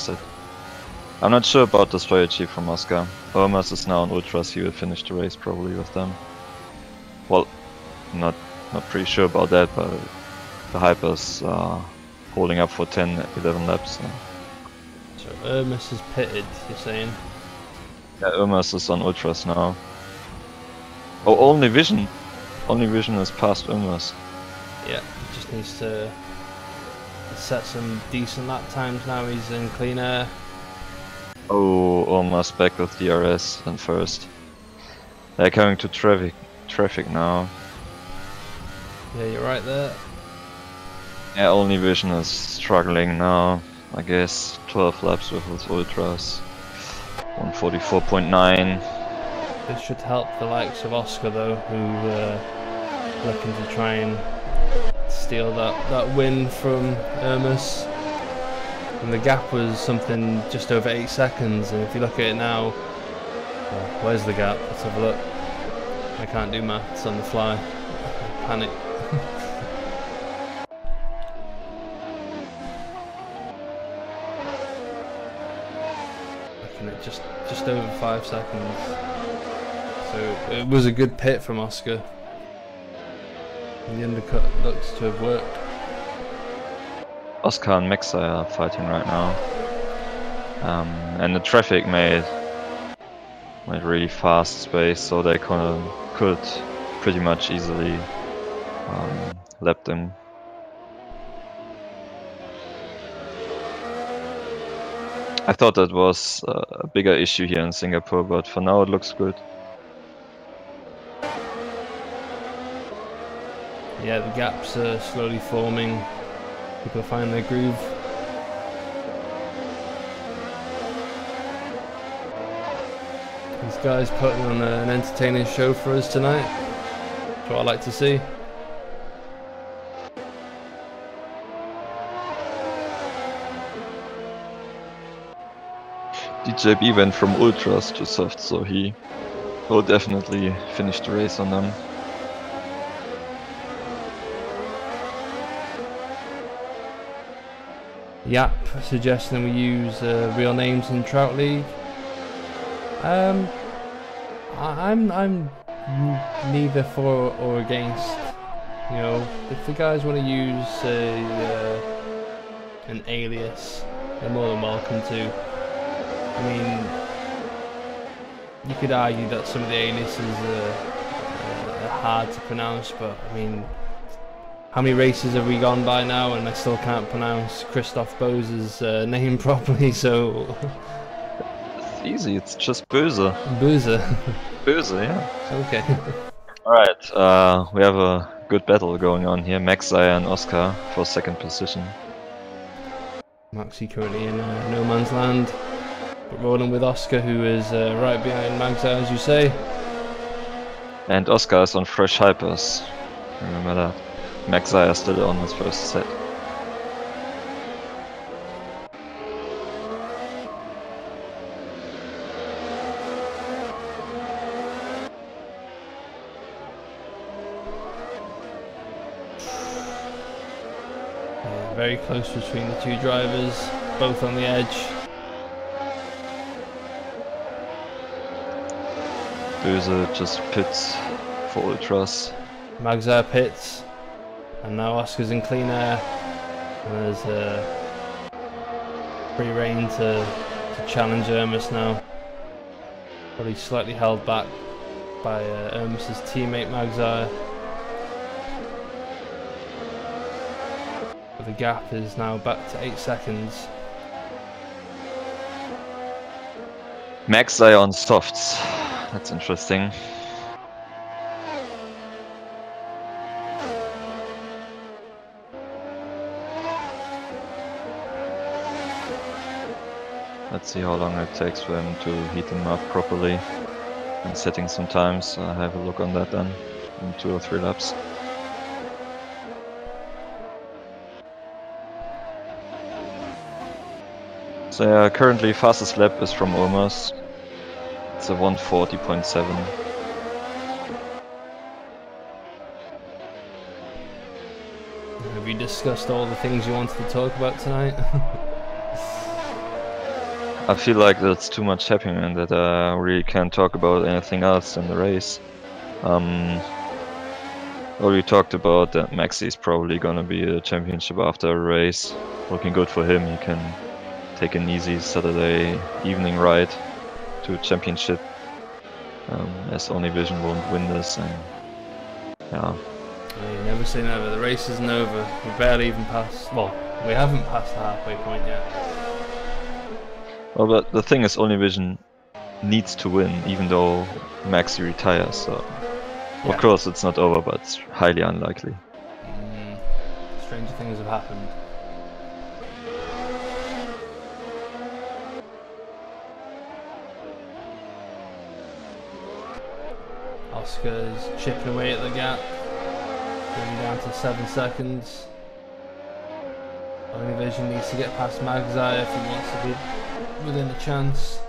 Speaker 2: I'm not sure about the strategy from Oscar. Hermes is now on Ultras, he will finish the race probably with them. Well, not pretty sure about that, but the Hypers are holding up for 10-11 laps.
Speaker 1: So Hermes is pitted, you're saying?
Speaker 2: Yeah, Hermes is on Ultras now. Oh, only Vision! Only Vision is past Hermes.
Speaker 1: Yeah, he just needs to set some decent lap times now. He's in clean air.
Speaker 2: Oh, almost back with DRS and first. They're coming to traffic now.
Speaker 1: Yeah, you're right there.
Speaker 2: Yeah, only Vision is struggling now. I guess 12 laps with his ultras. 144.9.
Speaker 1: This should help the likes of Oscar though, who looking to try and steal that win from Hermes. And the gap was something just over 8 seconds, and if you look at it now, well, where's the gap? Let's have a look. I can't do maths on the fly. Panic. Looking at just over 5 seconds. So it was a good pit from Oscar. And the undercut looks to have worked.
Speaker 2: Oscar and Maxai are fighting right now. And the traffic made really fast space, so they could pretty much easily lap them. I thought that was a bigger issue here in Singapore, but for now it looks good.
Speaker 1: Yeah, the gaps are slowly forming. People are finding their groove. These guys putting on an entertaining show for us tonight. That's what I like to see.
Speaker 2: DJB went from ultras to soft, so he will definitely finish the race on them.
Speaker 1: Yap suggesting we use real names in Trout League. I'm neither for or against. You know, if the guys want to use an alias, they're more than welcome to. I mean, you could argue that some of the aliases hard to pronounce, but I mean, how many races have we gone by now and I still can't pronounce Christoph Bose's name properly, so...
Speaker 2: It's easy, it's just Böse.
Speaker 1: Böse.
Speaker 2: Böse, yeah.
Speaker 1: Okay.
Speaker 2: Alright, we have a good battle going on here. Max, Zaya and Oscar for second position.
Speaker 1: Maxi currently in no man's land, but rolling with Oscar, who is right behind Magza, as you say.
Speaker 2: And Oscar is on fresh hypers. Remember that. Max Zaya is still on his first set.
Speaker 1: Very close between the two drivers, both on the edge.
Speaker 2: Böse just pits for ultras.
Speaker 1: Magza pits, and now Oscar's in clean air. And there's free rein to challenge Ermis now. Probably slightly held back by Ermis's teammate Magza. The gap is now back to 8 seconds.
Speaker 2: Max Zaya on softs. That's interesting. Let's see how long it takes for him to heat them up properly. And setting some times. I'll have a look on that then in 2 or 3 laps. So yeah, currently fastest lap is from Olmos. It's a 140.7.
Speaker 1: Have you discussed all the things you wanted to talk about tonight?
Speaker 2: I feel like that's too much happening and that I really can't talk about anything else in the race. Already talked about that Maxi is probably gonna be a championship after a race. Looking good for him, he can take an easy Saturday evening ride to a championship, as Only Vision won't win this, and yeah.
Speaker 1: You never say never. The race isn't over. We barely even passed. Well, we haven't passed the halfway point yet.
Speaker 2: Well, but the thing is, Only Vision needs to win, even though Maxi retires. So,
Speaker 1: Yeah.
Speaker 2: of course, it's not over, but it's highly unlikely.
Speaker 1: Stranger things have happened. Oscar's chipping away at the gap, going down to 7 seconds. Only Vision needs to get past Magza if he wants to be within a chance.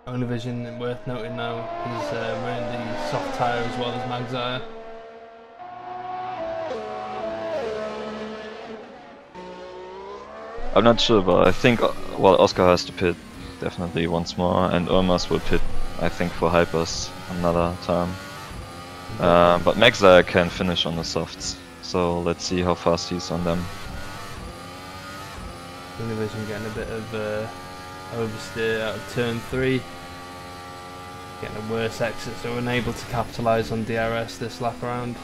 Speaker 1: Only Vision, worth noting now, he's wearing the soft tyre as well as Magza.
Speaker 2: I'm not sure, but I think well, Oscar has to pit definitely once more, and Urmas will pit, I think, for hypers another time. But Magza can finish on the softs, so let's see how fast he's on them.
Speaker 1: Univision getting a bit of oversteer out of turn 3. Getting a worse exit, so unable to capitalise on DRS this lap around.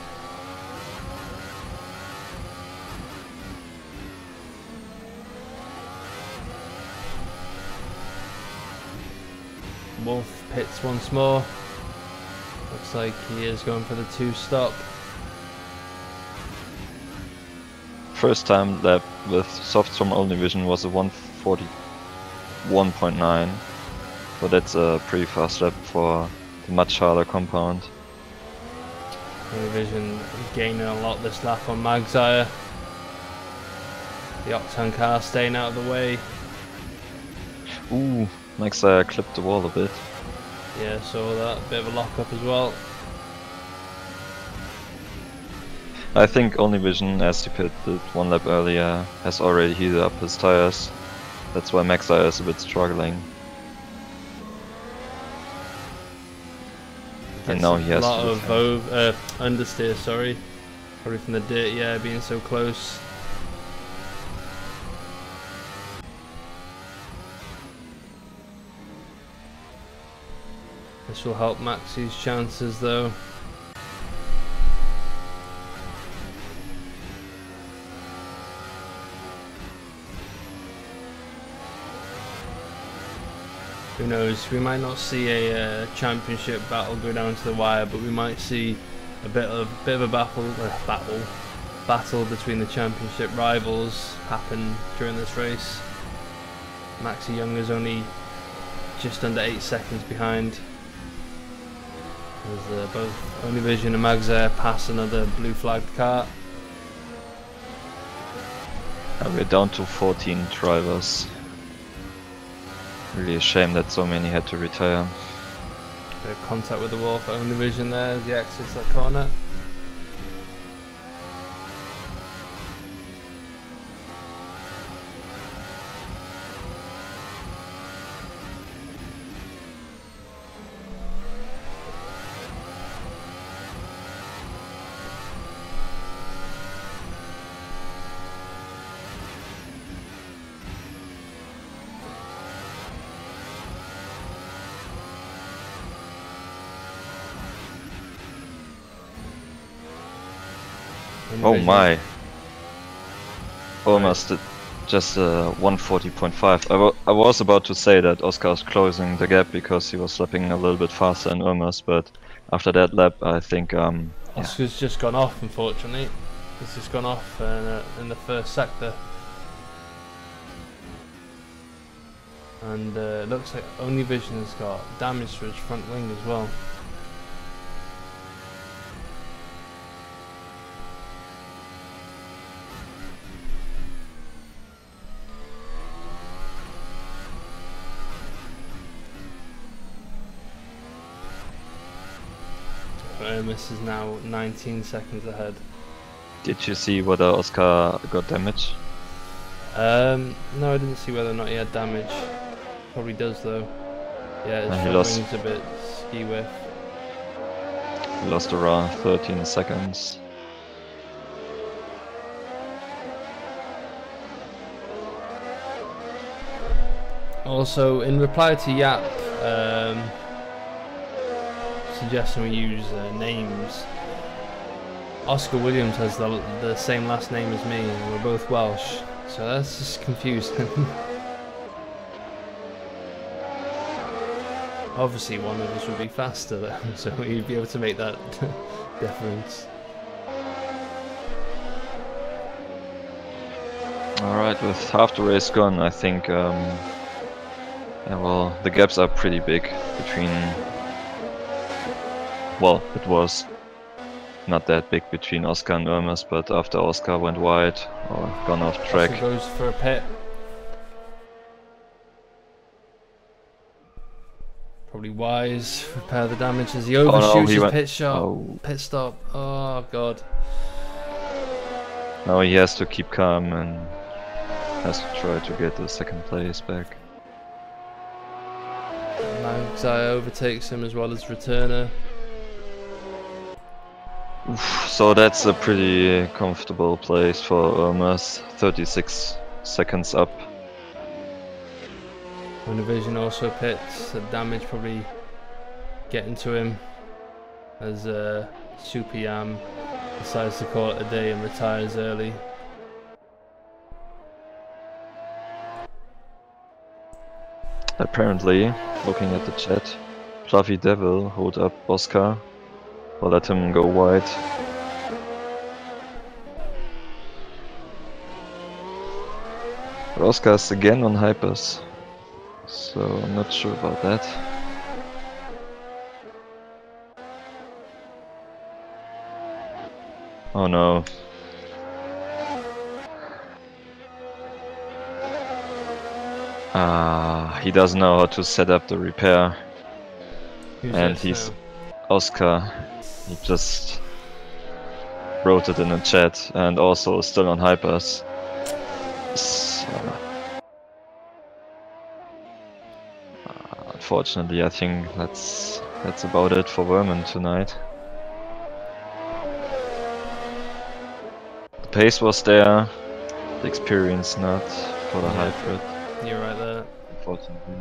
Speaker 1: Wolf pits once more. Looks like he is going for the 2-stop.
Speaker 2: First time lap with softs from Only Vision was a 141.9, so that's a pretty fast lap for the much harder compound.
Speaker 1: Only Vision gaining a lot this lap on Magza. The Octane car staying out of the way.
Speaker 2: Ooh, Magza clipped the wall a bit.
Speaker 1: Yeah, saw that. Bit of a lock up as well.
Speaker 2: I think Only Vision, as he pitted 1 lap earlier, has already heated up his tires. That's why Magza is a bit struggling. And now he has
Speaker 1: a lot of understeer, sorry. Probably from the dirty air being so close. This will help Maxi's chances though. who knows? We might not see a championship battle go down to the wire, but we might see a bit of a battle between the championship rivals happen during this race. Maxi Younger's only just under 8 seconds behind. As both Univision and Magzair pass another blue flagged car.
Speaker 2: We're down to 14 drivers. Really a shame that so many had to retire.
Speaker 1: Bit of contact with the wall for Univision there as he exits that corner.
Speaker 2: Oh my! Almost just 140.5. I was about to say that Oscar's closing the gap because he was lapping a little bit faster than Urmas, but after that lap I think
Speaker 1: Oscar's just gone off, unfortunately. He's just gone off in the first sector. And it looks like Univision's got damage to his front wing as well. Urmas is now 19 seconds ahead.
Speaker 2: Did you see whether Oscar got damage?
Speaker 1: No, I didn't see whether or not he had damage. Probably does though. Yeah, his front wing's a bit ski whiff.
Speaker 2: He lost around 13 seconds.
Speaker 1: Also, in reply to Yap, suggesting we use names, Oscar Williams has the same last name as me, and we're both Welsh, so that's just confusing. Obviously one of us would be faster though, so we'd be able to make that difference.
Speaker 2: Alright, with half the race gone, I think yeah, well, the gaps are pretty big between... Well, it was not that big between Oscar and Urmas, but after Oscar went wide or gone off track...
Speaker 1: Oscar goes for a pit. Probably wise, repair the damage as he overshoots his pit shot. Pit stop, oh god.
Speaker 2: Now he has to keep calm and has to try to get the second place back.
Speaker 1: Magzair overtakes him as well as returner.
Speaker 2: So that's a pretty comfortable place for Urmas, 36 seconds up.
Speaker 1: Univision also pits, the damage probably getting to him as Super Yam decides to call it a day and retires early.
Speaker 2: Apparently, looking at the chat, Fluffy Devil hold up Oscar or let him go wide. But Oscar's again on hypers, so I'm not sure about that. Oh no. He doesn't know how to set up the repair. And he's Oscar. He just wrote it in the chat and also still on hypers. Unfortunately, I think that's about it for Vermin tonight. The pace was there, the experience not for the hybrid.
Speaker 1: You're right there.
Speaker 2: Unfortunately.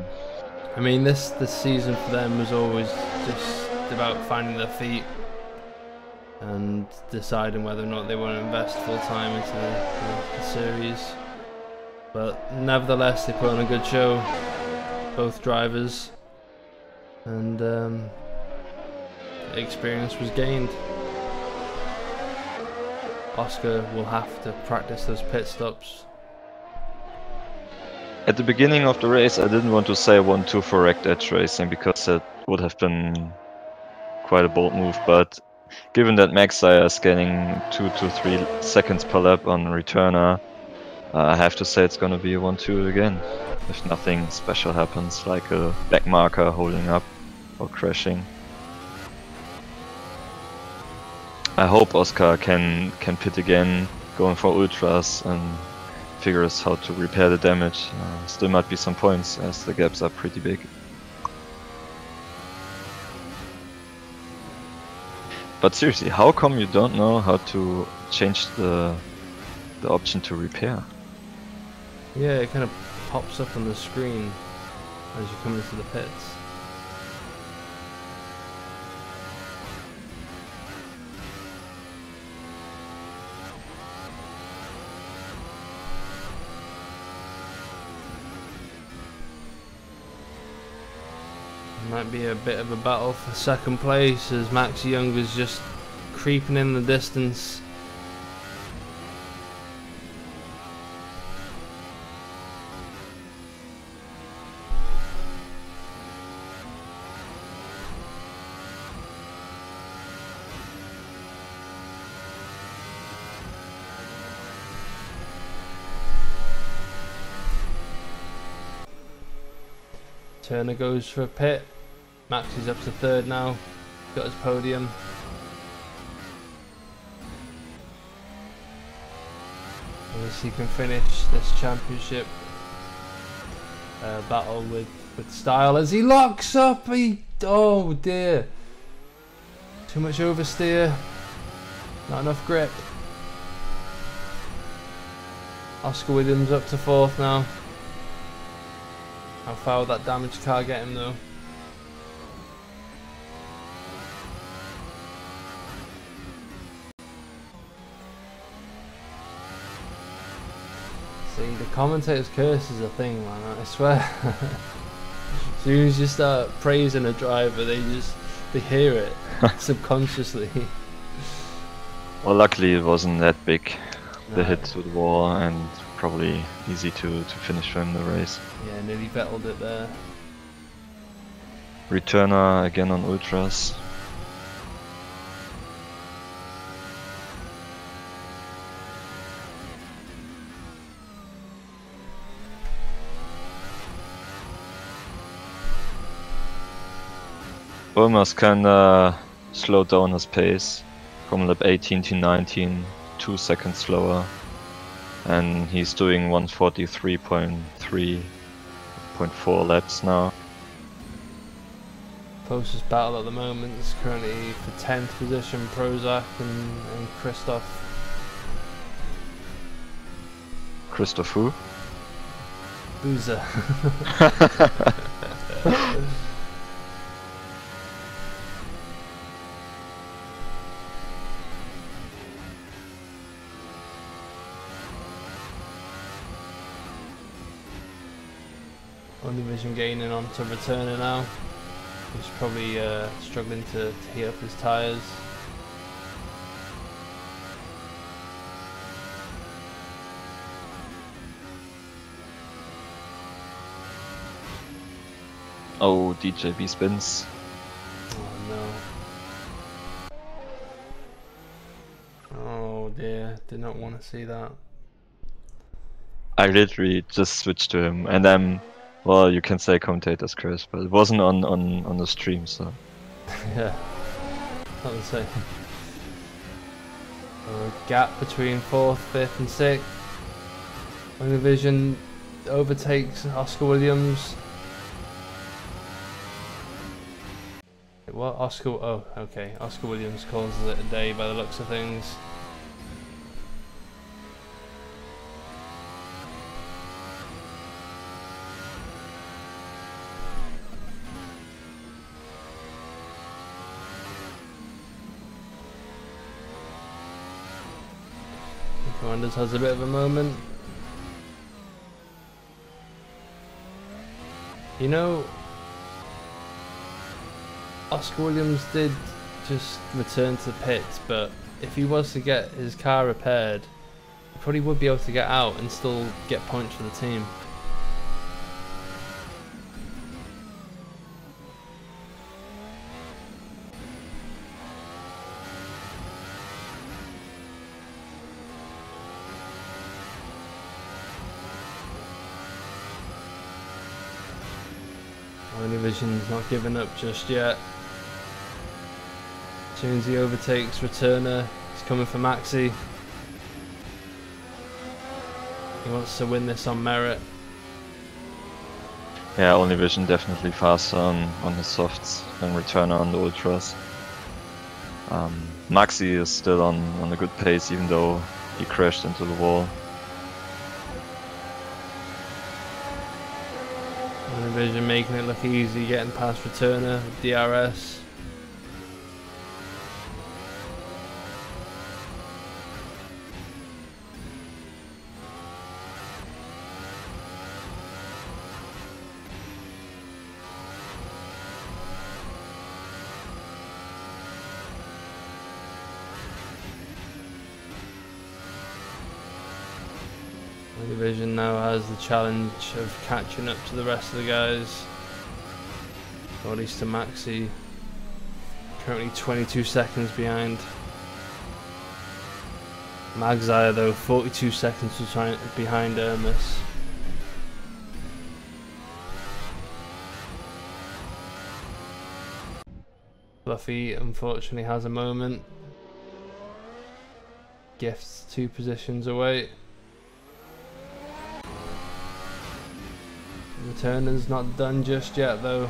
Speaker 1: I mean, this season for them was always just about finding their feet and deciding whether or not they want to invest full time into the series. But nevertheless, they put on a good show. both drivers, and experience was gained. Oscar will have to practice those pit stops.
Speaker 2: At the beginning of the race, I didn't want to say 1-2 for wrecked edge racing because it would have been quite a bold move, but given that Maxi is getting 2 to 3 seconds per lap on returner, I have to say it's gonna be a 1-2 again, if nothing special happens, like a back marker holding up or crashing. I hope Oscar can pit again, going for ultras, and figures how to repair the damage. Still might be some points, as the gaps are pretty big. But seriously, how come you don't know how to change the option to repair?
Speaker 1: Yeah, it kind of pops up on the screen as you come into the pits. Might be a bit of a battle for second place as Max Young is just creeping in the distance. Turner goes for a pit. Max is up to third now. Got his podium. Unless he can finish this championship battle with style as he locks up. Oh dear. Too much oversteer. Not enough grip. Oscar Williams up to fourth now. How far will that damaged car get him though? See, the commentator's curse is a thing, man, I swear. As soon as you start praising a driver, they hear it subconsciously.
Speaker 2: Well, luckily it wasn't that big, the
Speaker 1: No.
Speaker 2: hit to the wall, and probably easy to finish him the race.
Speaker 1: Yeah, nearly battled it there.
Speaker 2: Returner again on ultras. Almost kinda slowed down his pace from lap 18 to 19, 2 seconds slower, and he's doing 143.3.4 laps now.
Speaker 1: Closest battle at the moment is currently for 10th position, Prozac and Christoph.
Speaker 2: Christoph who?
Speaker 1: Boozer. Only vision gaining onto returner now. He's probably struggling to heat up his tyres.
Speaker 2: Oh, DJB spins.
Speaker 1: Oh no. Oh dear, did not want to see that.
Speaker 2: I literally just switched to him, and I'm, well, you can say commentator's curse, but it wasn't on the stream, so.
Speaker 1: Yeah, not the same. Gap between 4th, 5th and 6th. Only vision overtakes Oscar Williams. What? Oscar? Oh, okay. Oscar Williams calls it a day by the looks of things. Commanders has a bit of a moment. You know, Oscar Williams did just return to the pits, but if he was to get his car repaired, he probably would be able to get out and still get points for the team. Vision's not giving up just yet. As soon as he overtakes Returner, he's coming for Maxi. He wants to win this on merit.
Speaker 2: Yeah, Only Vision definitely faster on his softs than Returner on the Ultras. Maxi is still on a good pace, even though he crashed into the wall.
Speaker 1: Vision making it look easy, getting past Returner, DRS. Division now has the challenge of catching up to the rest of the guys, or at least to Maxi, currently 22 seconds behind. Magzire though 42 seconds behind Hermes. Fluffy unfortunately has a moment, Gifts 2 positions away. Returner's not done just yet though.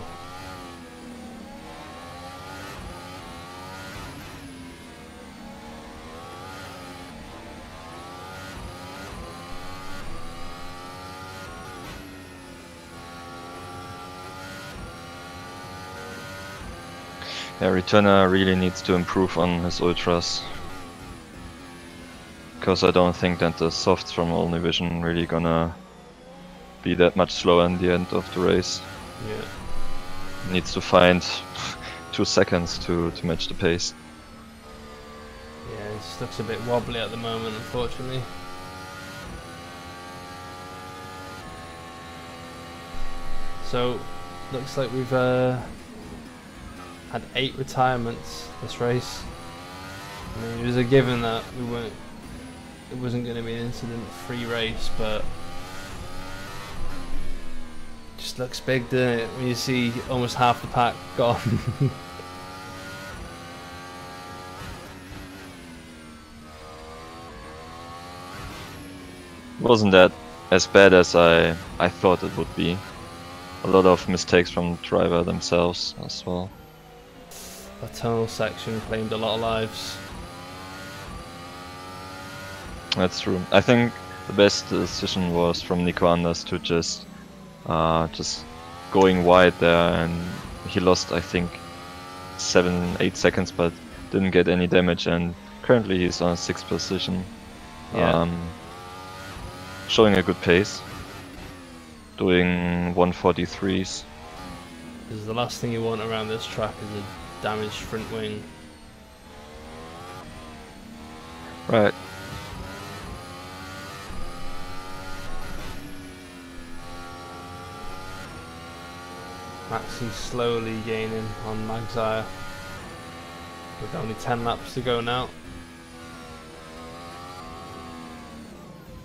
Speaker 2: Yeah, Returner really needs to improve on his Ultras. Because I don't think that the softs from Only Vision really gonna be that much slower in the end of the race.
Speaker 1: Yeah.
Speaker 2: Needs to find 2 seconds to match the pace.
Speaker 1: Yeah, it just looks a bit wobbly at the moment, unfortunately. So, looks like we've had 8 retirements this race. I mean, it was a given that it wasn't going to be an incident-free race, but just looks big, doesn't it? When you see almost half the pack gone.
Speaker 2: Wasn't that as bad as I thought it would be. A lot of mistakes from the driver themselves as well.
Speaker 1: That tunnel section claimed a lot of lives.
Speaker 2: That's true. I think the best decision was from Nico Anders to just going wide there, and he lost I think 7-8 seconds but didn't get any damage, and currently he's on 6th position.
Speaker 1: Yeah.
Speaker 2: Showing a good pace, doing 143s.
Speaker 1: Because the last thing you want around this track is a damaged front wing.
Speaker 2: Right.
Speaker 1: Maxi slowly gaining on Magzire with only 10 laps to go now.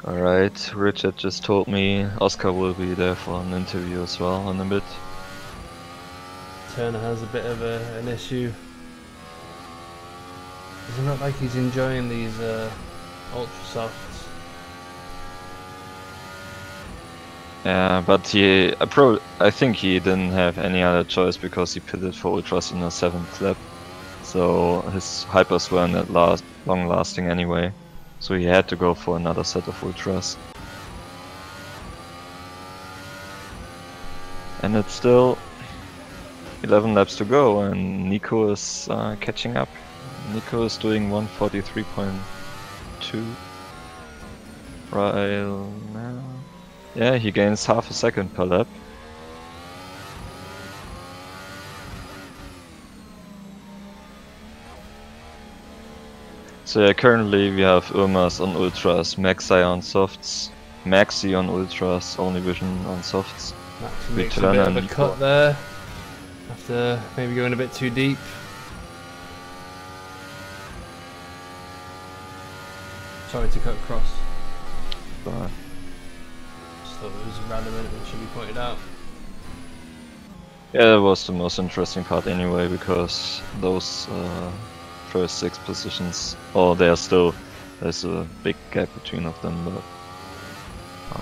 Speaker 2: Alright, Richard just told me Oscar will be there for an interview as well in a bit.
Speaker 1: Turner has a bit of an issue. Doesn't look like he's enjoying these ultra softs.
Speaker 2: Yeah, but I think he didn't have any other choice because he pitted for ultras in the 7th lap. So his hypers weren't that long lasting anyway. So he had to go for another set of ultras. And it's still 11 laps to go, and Nico is catching up. Nico is doing 143.2 right now. Yeah, he gains half a second per lap. So yeah, currently we have Urmas on Ultras, Maxi on Softs, Maxi on Ultras, Only Vision on Softs.
Speaker 1: Maxi makes a
Speaker 2: Return
Speaker 1: bit of
Speaker 2: and
Speaker 1: a cut there, after maybe going a bit too deep. Sorry to cut across. Just thought it was relevant and should be pointed out.
Speaker 2: Yeah, that was the most interesting part anyway, because those first 6 positions, there's a big gap between of them, but I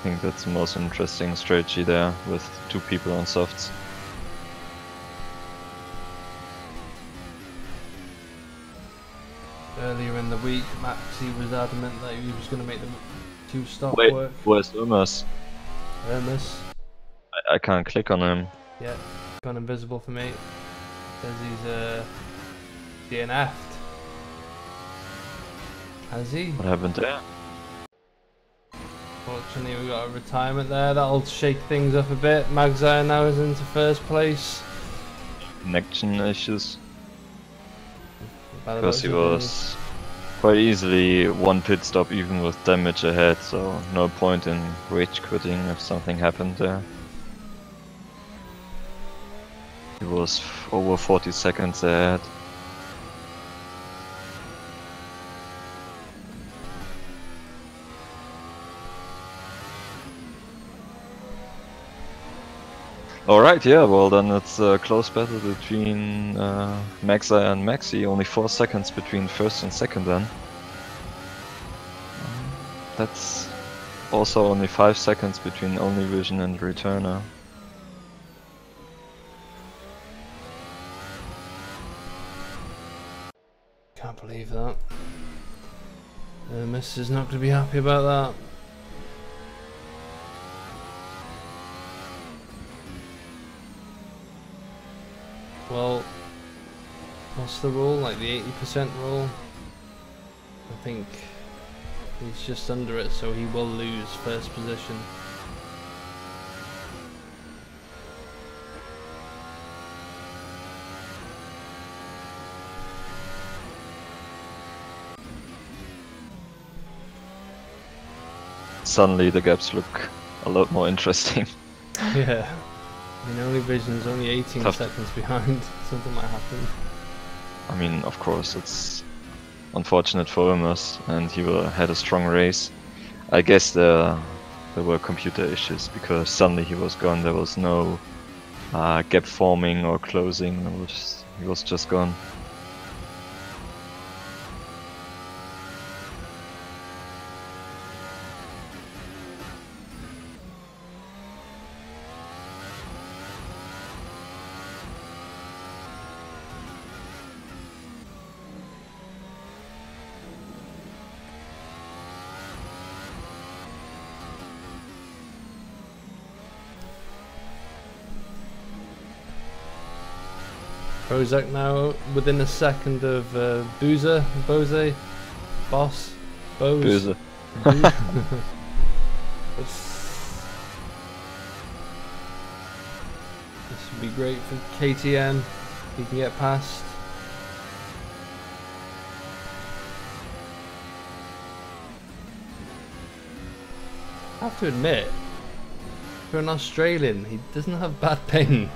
Speaker 2: think that's the most interesting strategy there, with 2 people on softs.
Speaker 1: Earlier in the week, Maxi was adamant that he was going to make the 2-stop
Speaker 2: Wait,
Speaker 1: work.
Speaker 2: where's Urmas?
Speaker 1: Hermes,
Speaker 2: I can't click on him.
Speaker 1: yeah, gone invisible for me. Says he's DNF'd. Has he?
Speaker 2: What happened there?
Speaker 1: Fortunately, we got a retirement there. That'll shake things up a bit. Magzire now is into first place.
Speaker 2: Connection issues.
Speaker 1: By the
Speaker 2: Because he
Speaker 1: looks of
Speaker 2: was quite easily 1 pit stop even with damage ahead, so no point in rage quitting if something happened there. He was over 40 seconds ahead. Alright, yeah, well then it's a close battle between Maxi and Maxi, only 4 seconds between first and second then. That's also only 5 seconds between Only Vision and Returner.
Speaker 1: Can't believe that. Miss is not going to be happy about that. Well, what's the rule? Like the 80% rule? I think he's just under it, so he will lose first position.
Speaker 2: Suddenly the gaps look a lot more interesting.
Speaker 1: Yeah. I mean, Only Vision's only 18
Speaker 2: Tough.
Speaker 1: seconds behind. Something might happen.
Speaker 2: I mean, of course, it's unfortunate for Urmas, and he had a strong race. I guess there were computer issues, because suddenly he was gone. There was no gap forming or closing. He was just gone.
Speaker 1: Prozac now within a second of Boozer, Bose, Boss, Bose.
Speaker 2: Böse.
Speaker 1: This would be great for KTM. He can get past. I have to admit, for an Australian, he doesn't have bad ping.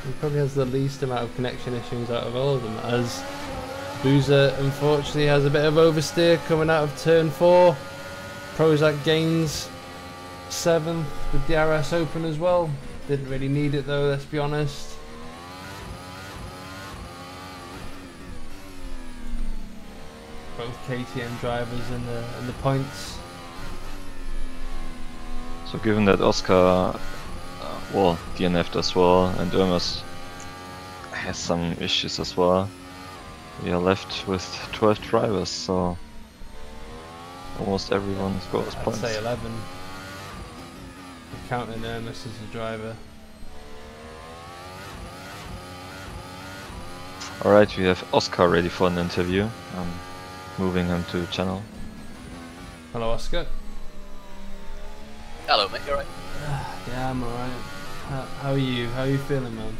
Speaker 1: He probably has the least amount of connection issues out of all of them, as Boozer unfortunately has a bit of oversteer coming out of turn 4. Prozac gains 7th with the RS Open as well. Didn't really need it though, let's be honest. Both KTM drivers in the points.
Speaker 2: So given that Oscar, DNF'd as well, and Urmas has some issues as well, we are left with 12 drivers, so almost everyone scores
Speaker 1: I'd
Speaker 2: points.
Speaker 1: say 11. Counting Hermes as a driver.
Speaker 2: Alright, we have Oscar ready for an interview. I'm moving him to the channel.
Speaker 1: Hello, Oscar.
Speaker 7: Hello, mate. You alright?
Speaker 1: Yeah, I'm alright. How are you? How are you feeling, man?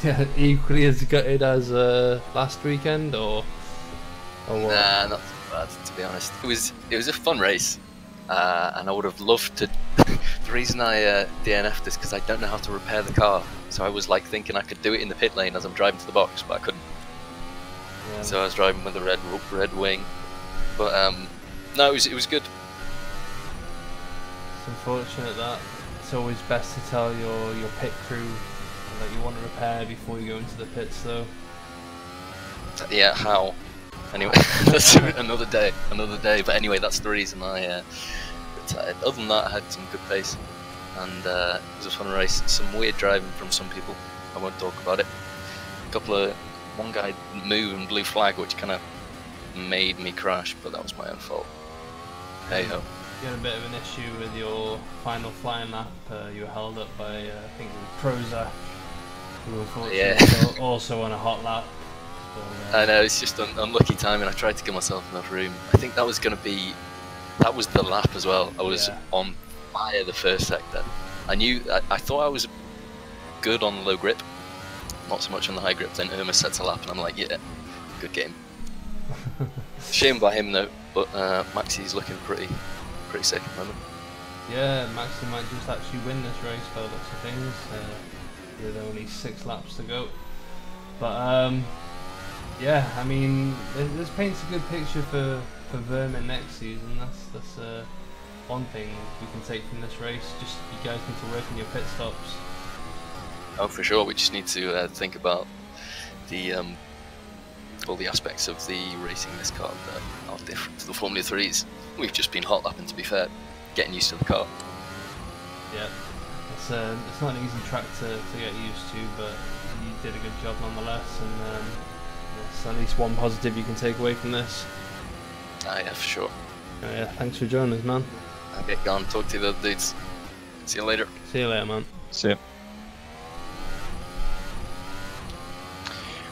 Speaker 1: Yeah, equally as gutted as last weekend, or what?
Speaker 7: Nah, not too bad, to be honest. It was a fun race, and I would have loved to. The reason I DNF'd is because I don't know how to repair the car. So I was like thinking I could do it in the pit lane as I'm driving to the box, but I couldn't.
Speaker 1: Yeah.
Speaker 7: So I was driving with the red wing, but no, it was good.
Speaker 1: It's unfortunate that it's always best to tell your pit crew that you want to repair before you go into the pits, though.
Speaker 7: Yeah, how? Anyway, that's another day. But anyway, that's the reason I retired. Other than that, I had some good pace, and it was a fun race. Some weird driving from some people. I won't talk about it. One guy moved and blue flag, which kind of made me crash, but that was my own fault. Hey ho.
Speaker 1: You had a bit of an issue with your final flying lap. You were held up by I think it was Prozac, who unfortunately was also on a hot lap. So,
Speaker 7: I know, it's just unlucky timing. I tried to give myself enough room. I think that was the lap as well. I was on fire the first sector. I thought I was good on low grip, not so much on the high grip. Then Irma sets a lap and I'm like, yeah, good game. Shame by him though, but Maxi's looking pretty sick at the moment.
Speaker 1: Yeah, Maxi might just actually win this race by the looks of things, with only 6 laps to go. But yeah, I mean, this paints a good picture for Vermin next season. That's one thing we can take from this race. Just you guys need to work on your pit stops.
Speaker 7: Oh, for sure. We just need to think about the all the aspects of the racing this car that are different to the Formula 3s. We've just been hot lapping, to be fair, getting used to the car.
Speaker 1: Yeah, it's not an easy track to get used to, but you did a good job nonetheless, and it's at least one positive you can take away from this.
Speaker 7: Yeah, for sure.
Speaker 1: Yeah, thanks for joining us, man.
Speaker 7: I'll get gone, talk to the other dudes. See you later.
Speaker 1: See you later, man.
Speaker 2: See ya.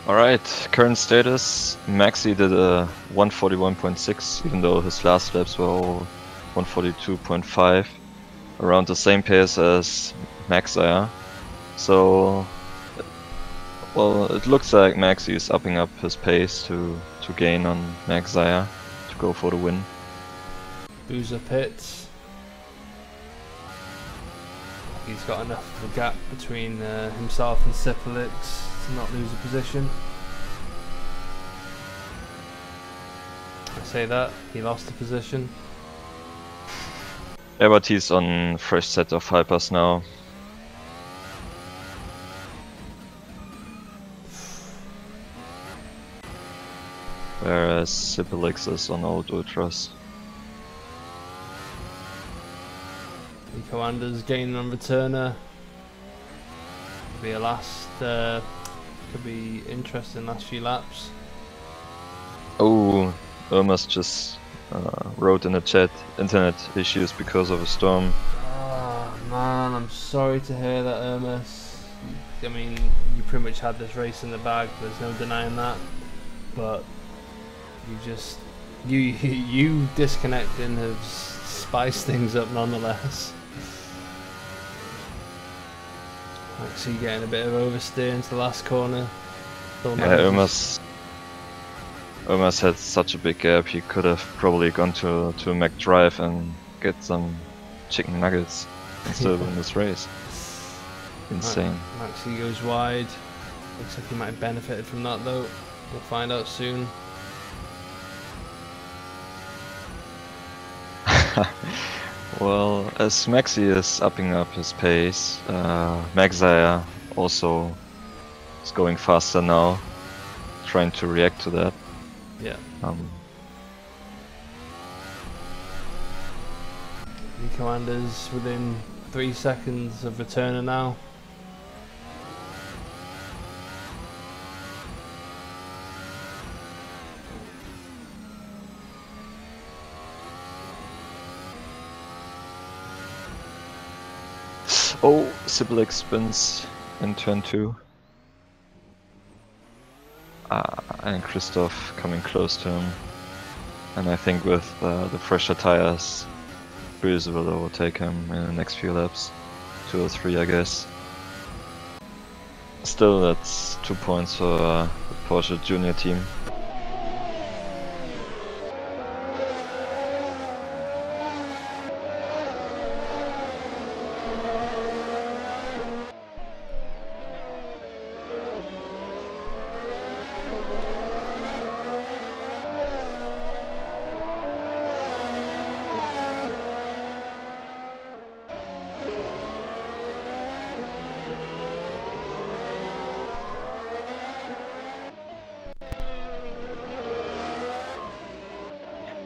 Speaker 2: Alright, current status. Maxi did a 141.6, even though his last laps were all 142.5. Around the same pace as Maxi. So, well, it looks like Maxi is upping up his pace to gain on Maxi to go for the win.
Speaker 1: Boozer pits. He's got enough of a gap between himself and Sipalix to not lose a position. I say that, he lost a position.
Speaker 2: Yeah, but he's on fresh set of hypers now. Whereas Sipalix is on old ultras.
Speaker 1: Nico Anders gaining on returner. Could be a last, could be interesting last few laps.
Speaker 2: Oh, Irma's just wrote in the chat, internet issues because of a storm.
Speaker 1: Oh man, I'm sorry to hear that, Irmas. I mean, you pretty much had this race in the bag, there's no denying that. But you disconnecting has spiced things up nonetheless. Actually getting a bit of oversteer into the last corner.
Speaker 2: Yeah, Irma's had such a big gap, he could have probably gone to a Mac Drive and get some chicken nuggets and still win this race. Insane.
Speaker 1: Maxi goes wide. Looks like he might have benefited from that though. We'll find out soon.
Speaker 2: Well, as Maxi is upping up his pace, Maxi also is going faster now, trying to react to that.
Speaker 1: Yeah. Nico Anders within 3 seconds of returner now.
Speaker 2: Oh, Sipalix spins in turn 2. And Christoph coming close to him. And I think with the fresher tires, Böse will overtake him in the next few laps. 2 or 3, I guess. Still, that's 2 points for the Porsche Junior team.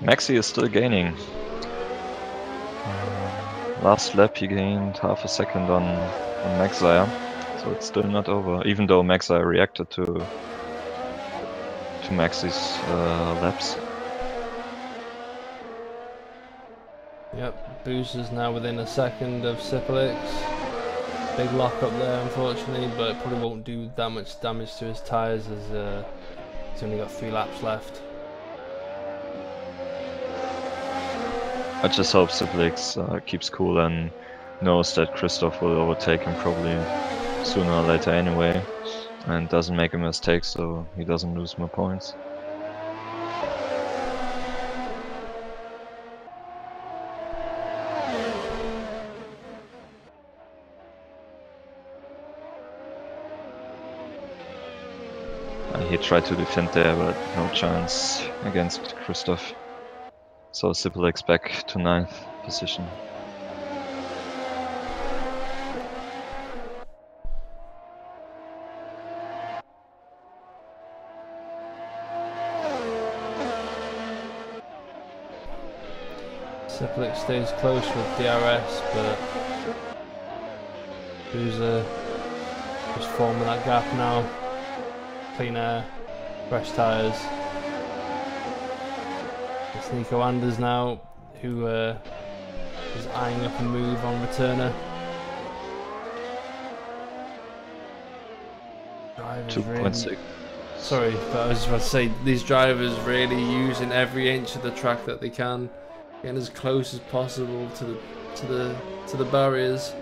Speaker 2: Maxi is still gaining. Last lap he gained half a second on Maxire, so it's still not over. Even though Maxire reacted to Maxi's laps.
Speaker 1: Yep, Boozer's now within a second of Sipalix. Big lock up there, unfortunately, but it probably won't do that much damage to his tyres as he's only got 3 laps left.
Speaker 2: I just hope Sipalix keeps cool and knows that Christoph will overtake him probably sooner or later anyway, and doesn't make a mistake so he doesn't lose more points. He tried to defend there, but no chance against Christoph. So Sipalix back to 9th position.
Speaker 1: Sipalix stays close with DRS, but Boozer just forming that gap now. Clean air, fresh tyres. It's Nico Anders now, who is eyeing up a move on returner.
Speaker 2: 2.6.
Speaker 1: Sorry, but I was just about to say, these drivers really using every inch of the track that they can, getting as close as possible to the barriers.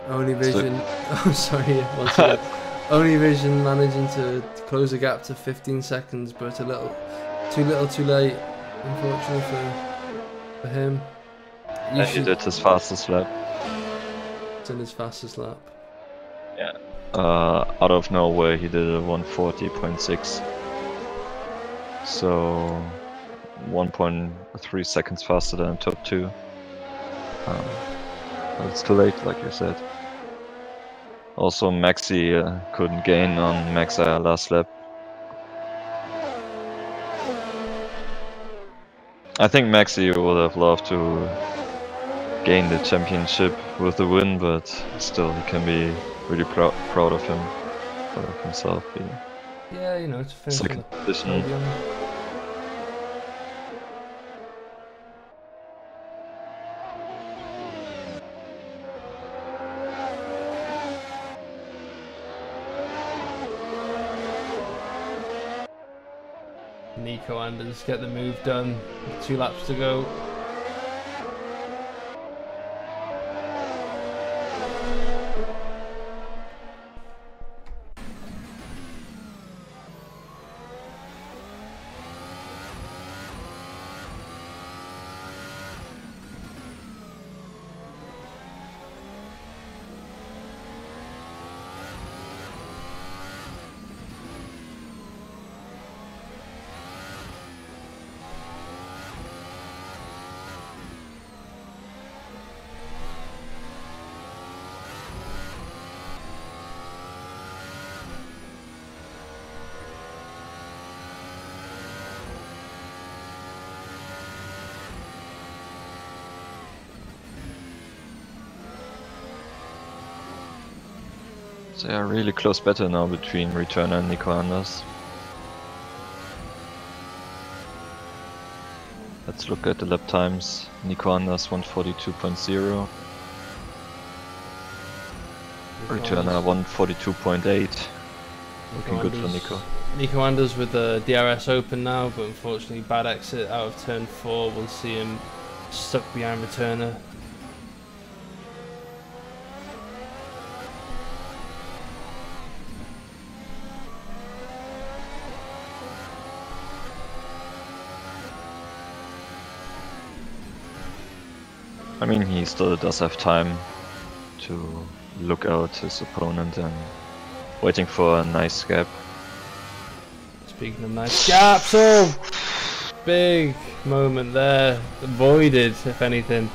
Speaker 1: Only Vision. Oh, sorry. Once again. Only Vision managing to close the gap to 15 seconds, but a little too late, unfortunately for him.
Speaker 2: He did his fastest lap.
Speaker 1: It's in his fastest lap.
Speaker 2: Yeah. Out of nowhere, he did a 140.6. So 1.3 seconds faster than top 2. But it's too late, like you said. Also, Maxi couldn't gain on Maxi last lap. I think Maxi would have loved to gain the championship with the win, but still, he can be really proud of himself.
Speaker 1: Yeah, you know, to finish
Speaker 2: second position.
Speaker 1: Nico Anders get the move done. 2 laps to go.
Speaker 2: So yeah, really close battle now between Returner and Nico Anders. Let's look at the lap times. Nico Anders 142.0. Returner 142.8. Looking good for Nico.
Speaker 1: Nico Anders with the DRS open now, but unfortunately bad exit out of turn 4 will see him stuck behind Returner.
Speaker 2: I mean, he still does have time to look out his opponent and waiting for a nice gap.
Speaker 1: Speaking of nice gaps, oh, big moment there, avoided, if anything,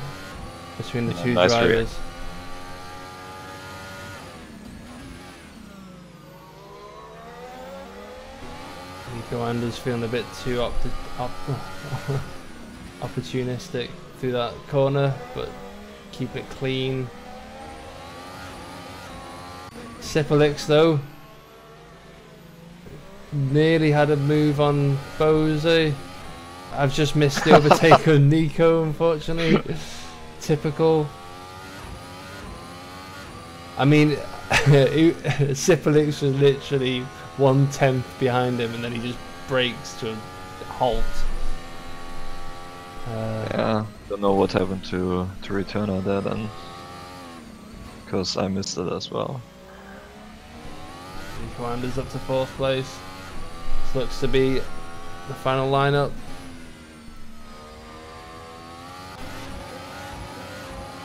Speaker 1: between the two
Speaker 2: nice
Speaker 1: drivers. Nico Anders feeling a bit too opportunistic through that corner, but keep it clean. Sipalix though, nearly had a move on Bose. I've just missed the overtake on Nico, unfortunately. Typical. I mean, Sipalix was literally 1/10 behind him, and then he just brakes to a halt.
Speaker 2: Yeah, don't know what happened to Returner there then, because I missed it as well.
Speaker 1: Nico Anders up to 4th place. This looks to be the final lineup.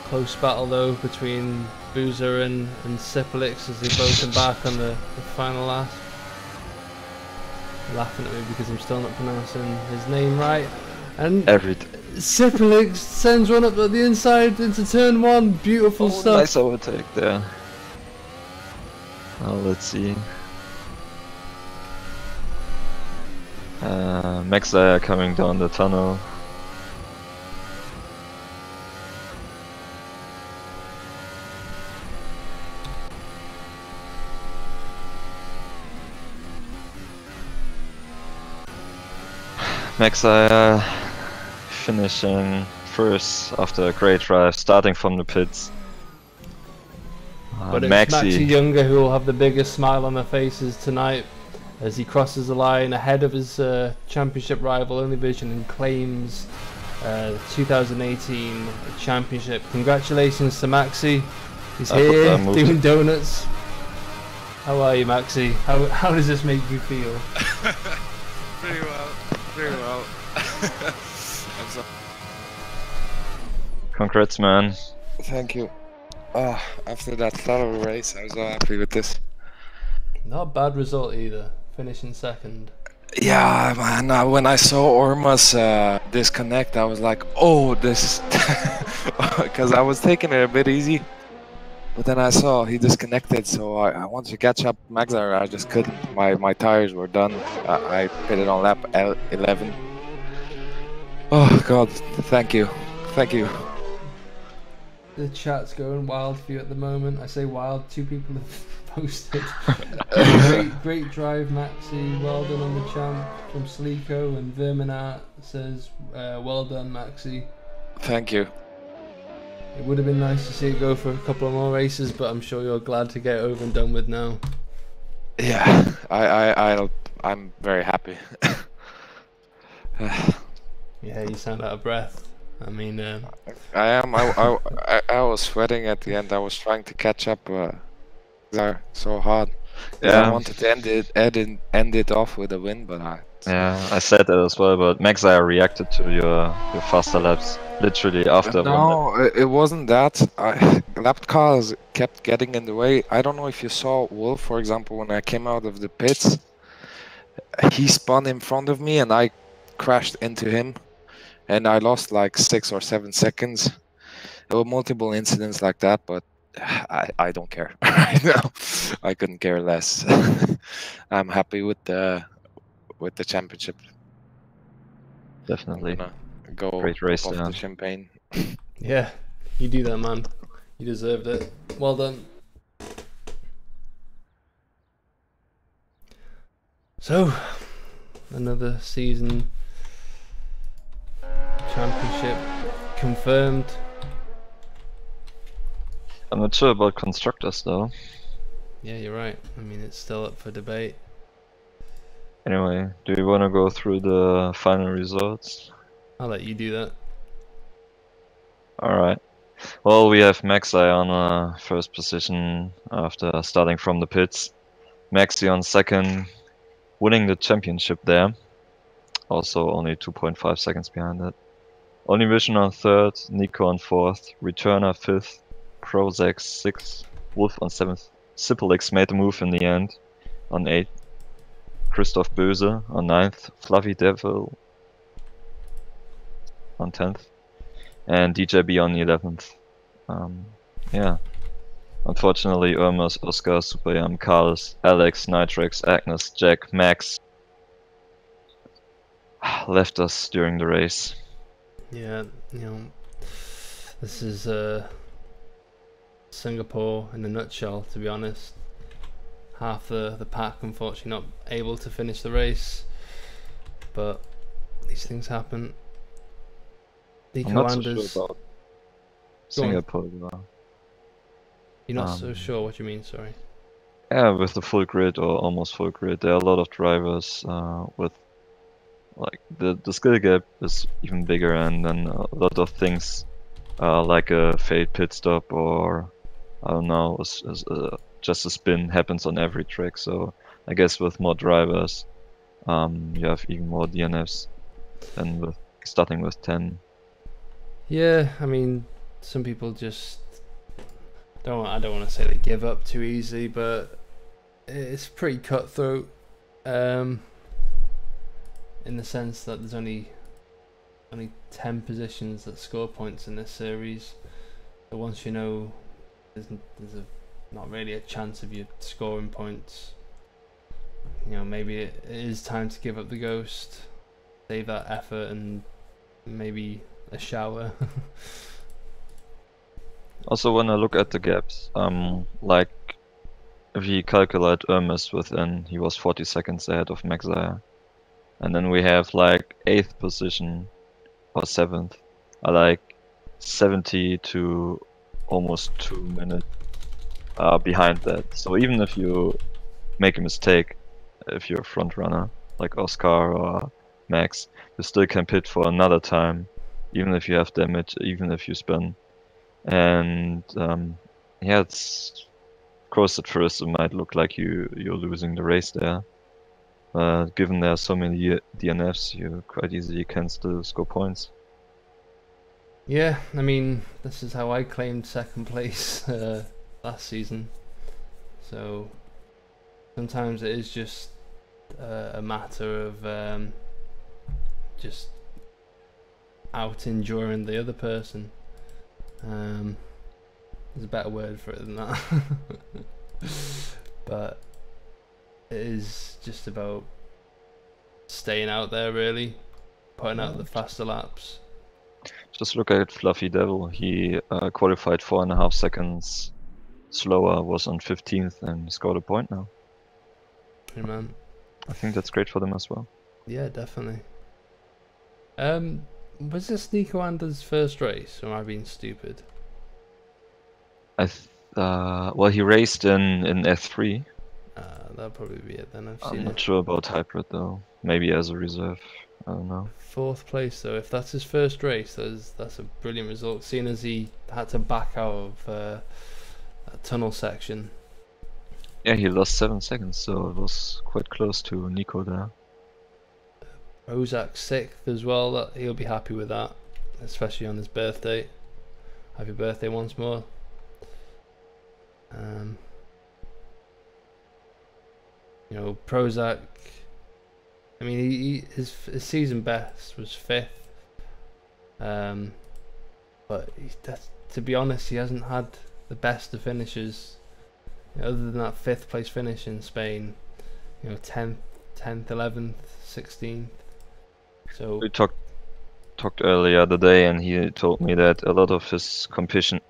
Speaker 1: Close battle though between Boozer and Sipalix as they both embark on the final lap. Laughing at me because I'm still not pronouncing his name right. And Sipalix sends one up at the inside into turn 1. Beautiful stuff.
Speaker 2: Nice overtake there. Now let's see. Maxa coming down the tunnel. Maxa finishing first after a great drive, starting from the pits.
Speaker 1: But it's Maxi Younger who will have the biggest smile on their faces tonight as he crosses the line ahead of his championship rival Univision and claims 2018 championship. Congratulations to Maxi. He's here doing donuts. How are you, Maxi? How does this make you feel?
Speaker 3: Pretty well. Very well.
Speaker 2: Congrats, man.
Speaker 3: Thank you. After that thorough race, I was so happy with this.
Speaker 1: Not a bad result either, finishing 2nd.
Speaker 3: Yeah, man, when I saw Orma's disconnect, I was like, oh, this... Because I was taking it a bit easy. But then I saw he disconnected, so I wanted to catch up Maxa. I just couldn't. My tires were done. I pitted on lap 11. Oh God, thank you.
Speaker 1: The chat's going wild for you at the moment. I say wild, 2 people have posted. great drive, Maxi. Well done on the champ from Sleeko, and Verminart says, well done, Maxi.
Speaker 3: Thank you.
Speaker 1: It would have been nice to see it go for a couple of more races, but I'm sure you're glad to get over and done with now.
Speaker 3: Yeah, I'm very happy.
Speaker 1: Yeah, you sound out of breath. I mean,
Speaker 3: I am. I was sweating at the end. I was trying to catch up. So hard. Yeah, I wanted to end it off with a win, but
Speaker 2: I said that as well. But Maxa reacted to your faster laps literally after.
Speaker 3: No, it wasn't that. Lap cars kept getting in the way. I don't know if you saw Wolf, for example, when I came out of the pits. He spun in front of me, and I crashed into him. And I lost like 6 or 7 seconds. There were multiple incidents like that, but I don't care right now. I couldn't care less. I'm happy with the championship.
Speaker 2: Definitely.
Speaker 3: Go
Speaker 2: great race
Speaker 3: off the champagne.
Speaker 1: Yeah, you do that, man. You deserved it. Well done. So, another season. Championship confirmed.
Speaker 2: I'm not sure about constructors though.
Speaker 1: Yeah, you're right. I mean, it's still up for debate.
Speaker 2: Anyway, do you want to go through the final results?
Speaker 1: I'll let you do that.
Speaker 2: Alright. Well, we have Maxi on first position after starting from the pits. Maxi on second, winning the championship there. Also only 2.5 seconds behind it. Only Vision on 3rd, Nico on 4th, Returner 5th, Prozac 6th, Wolf on 7th. Sipelix made the move in the end on 8th. Christoph Böse on 9th, Fluffy Devil on 10th, and DJB on 11th. Yeah. Unfortunately, Irmas, Oscar, Superyam, Carlos, Alex, Nitrex, Agnes, Jack, Max left us during the race.
Speaker 1: Yeah, you know, this is Singapore in a nutshell, to be honest. Half the pack unfortunately not able to finish the race, but these things happen.
Speaker 2: I'm
Speaker 1: Nico
Speaker 2: not so
Speaker 1: Anders,
Speaker 2: sure about Singapore. Though.
Speaker 1: you're not so sure. What do you mean? Sorry.
Speaker 2: Yeah, with the full grid or almost full grid, there are a lot of drivers with like the skill gap is even bigger, and then a lot of things like a failed pit stop or I don't know, just a spin happens on every track. So I guess with more drivers, you have even more DNFs than with starting with 10.
Speaker 1: Yeah, I mean, some people just I don't want to say they give up too easily, but it's pretty cutthroat. In the sense that there's only 10 positions that score points in this series. So once you know there's not really a chance of you scoring points, you know, maybe it is time to give up the ghost, save that effort, and maybe a shower.
Speaker 2: Also, when I look at the gaps, like if you calculate Irmis within, he was 40 seconds ahead of Maxaya. And then we have like 8th position or 7th, like 70 to almost 2 minutes behind that. So even if you make a mistake, if you're a front runner like Oscar or Max, you still can pit for another time, even if you have damage, even if you spin. And yeah, it's of course at first it might look like you're losing the race there. Given there are so many DNFs, you quite easily can still score points.
Speaker 1: Yeah, I mean, this is how I claimed second place last season. So sometimes it is just a matter of just out enduring the other person. There's a better word for it than that. But it is just about staying out there, really, putting out the faster laps.
Speaker 2: Just look at Fluffy Devil. He qualified 4.5 seconds slower, was on 15th, and scored a point now.
Speaker 1: Hey, man.
Speaker 2: I think that's great for them as well.
Speaker 1: Yeah, definitely. Was this Nico Anders' first race, or am I being stupid?
Speaker 2: Well, he raced in F3.
Speaker 1: That'll probably be it then.
Speaker 2: I'm not sure about hybrid though. Maybe as a reserve. I don't know.
Speaker 1: 4th place though. If that's his first race, that's a brilliant result. Seeing as he had to back out of a tunnel section.
Speaker 2: Yeah, he lost 7 seconds, so it was quite close to Nico there.
Speaker 1: Ozak 6th as well. That he'll be happy with that, especially on his birthday. Happy birthday once more. You know, Prozac. I mean, his season best was 5th. But to be honest, he hasn't had the best of finishes. You know, other than that 5th place finish in Spain, you know, 10th, 11th, 16th. So
Speaker 2: we talked earlier the day, and he told me that a lot of his competition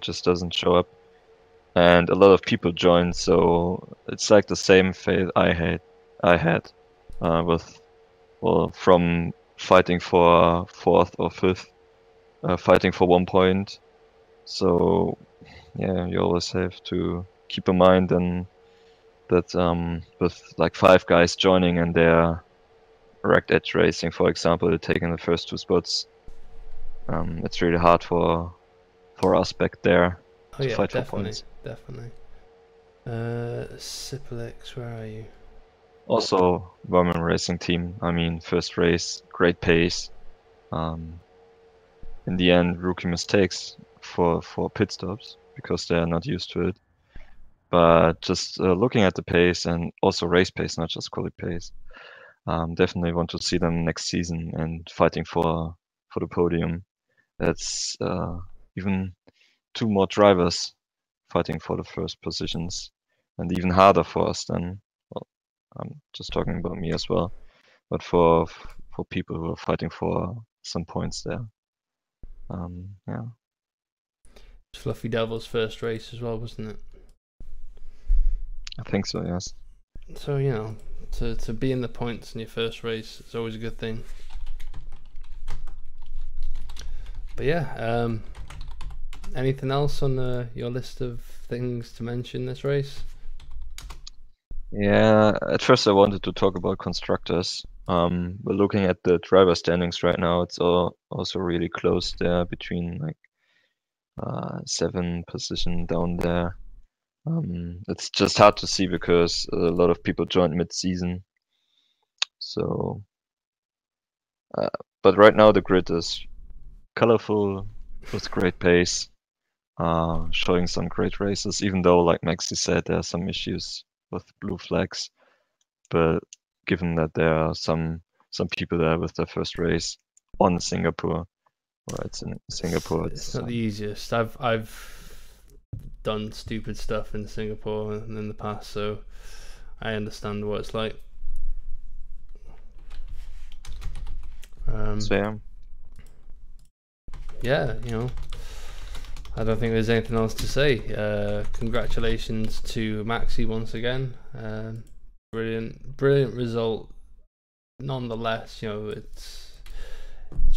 Speaker 2: just doesn't show up, and a lot of people join. So it's like the same fate I had with, well, from fighting for 4th or 5th, fighting for 1 point. So yeah, you always have to keep in mind and that with like 5 guys joining and they're Racked Edge Racing, for example, taking the first 2 spots, it's really hard for us back there to fight for points.
Speaker 1: Definitely. Sipelix, where are you?
Speaker 2: Also, Vermin Racing Team. I mean, first race, great pace. in the end, rookie mistakes for pit stops because they are not used to it. But just looking at the pace and also race pace, not just quali pace, definitely want to see them next season and fighting for the podium. That's even 2 more drivers fighting for the first positions, and even harder for us than. Well, I'm just talking about me as well, but for people who are fighting for some points there. Yeah.
Speaker 1: Fluffy Devil's first race as well, wasn't it?
Speaker 2: I think so, yes.
Speaker 1: So, you know, to be in the points in your first race is always a good thing. But yeah, anything else on your list of things to mention this race?
Speaker 2: Yeah, at first I wanted to talk about constructors. But looking at the driver standings right now, it's also really close there between like 7 position down there. It's just hard to see because a lot of people joined mid-season. So, but right now the grid is colorful with great pace, showing some great races. Even though, like Maxi said, there are some issues with blue flags. But given that there are some people there with their first race on Singapore, or it's in Singapore,
Speaker 1: It's not the easiest. I've done stupid stuff in Singapore in the past, so I understand what it's like.
Speaker 2: So
Speaker 1: yeah, you know, I don't think there's anything else to say. Congratulations to Maxi once again. Brilliant result. Nonetheless, you know, it's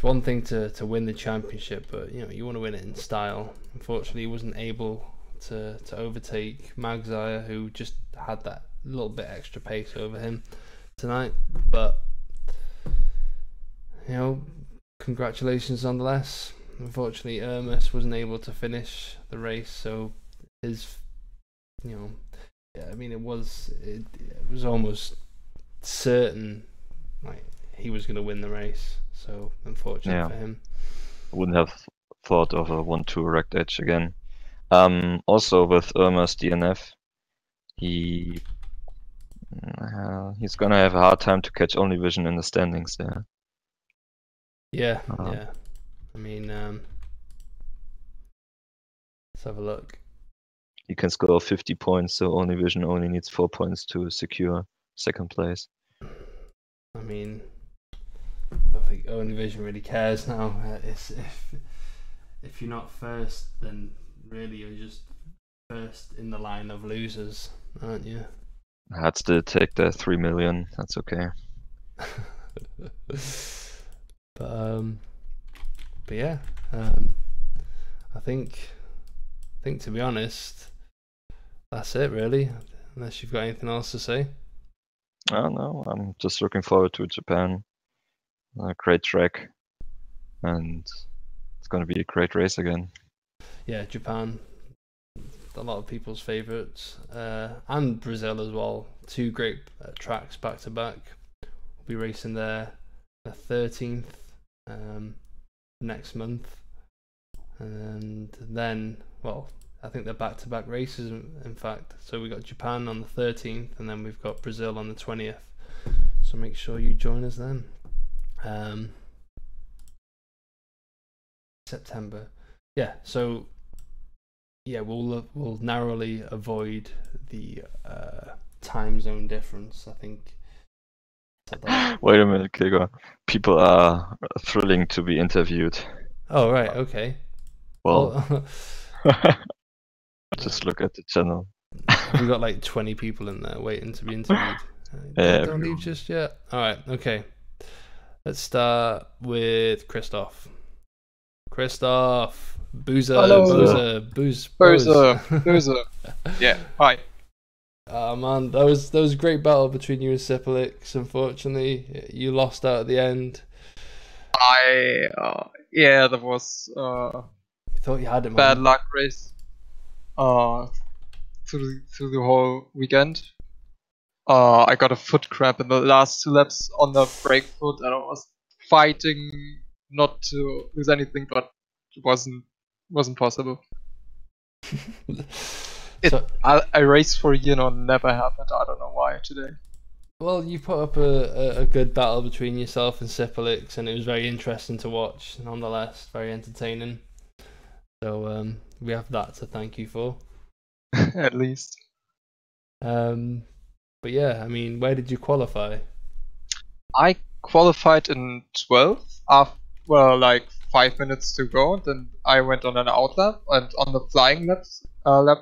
Speaker 1: one thing to win the championship, but you know, you want to win it in style. Unfortunately, he wasn't able to overtake Magzire, who just had that little bit extra pace over him tonight. But you know, congratulations nonetheless. Unfortunately, Ermus wasn't able to finish the race, so his, you know, yeah, I mean, it was almost certain like he was going to win the race. So unfortunate for him.
Speaker 2: I wouldn't have thought of a 1-2 wrecked edge again. Also with Irma's DNF, he's gonna have a hard time to catch only vision in the standings there.
Speaker 1: Yeah. I mean, let's have a look.
Speaker 2: He can score 50 points, so only vision only needs 4 points to secure second place.
Speaker 1: I mean, I think only vision really cares now. If you're not first, then really you're just first in the line of losers, aren't you?
Speaker 2: I'd still take the 3 million. That's okay.
Speaker 1: But yeah, I think to be honest, that's it really. Unless you've got anything else to say.
Speaker 2: Oh no, I'm just looking forward to Japan. A great track, and it's going to be a great race again.
Speaker 1: Yeah, Japan, a lot of people's favourites, and Brazil as well. 2 great tracks back to back. We'll be racing there the 13th next month, and then, well, I think they're back to back races in fact. So we got Japan on the 13th, and then we've got Brazil on the 20th. So make sure you join us then. September. Yeah, so yeah, we'll narrowly avoid the time zone difference, I think.
Speaker 2: Wait a minute, Gregor. People are thrilling to be interviewed.
Speaker 1: Oh right, okay.
Speaker 2: Well, just look at the channel.
Speaker 1: We got like 20 people in there waiting to be interviewed. Don't leave just yet. All right, okay. Let's start with Christoph. Boozer.
Speaker 8: Yeah, hi.
Speaker 1: Man, that was a great battle between you and Sipalix. Unfortunately, you lost out at the end.
Speaker 8: That was
Speaker 1: You thought you had it, man.
Speaker 8: bad luck race. Through the whole weekend. I got a foot cramp in the last 2 laps on the brake foot, and I was fighting not to lose anything, but it wasn't possible.
Speaker 1: So,
Speaker 8: I raced for a year and never happened. I don't know why today.
Speaker 1: well, you put up a good battle between yourself and Sipalix, and it was very interesting to watch, nonetheless, very entertaining. So we have that to thank you for.
Speaker 8: At least.
Speaker 1: But yeah, I mean, where did you qualify?
Speaker 8: I qualified in 12th after, well, like 5 minutes to go, and then I went on an out lap, and on the flying lap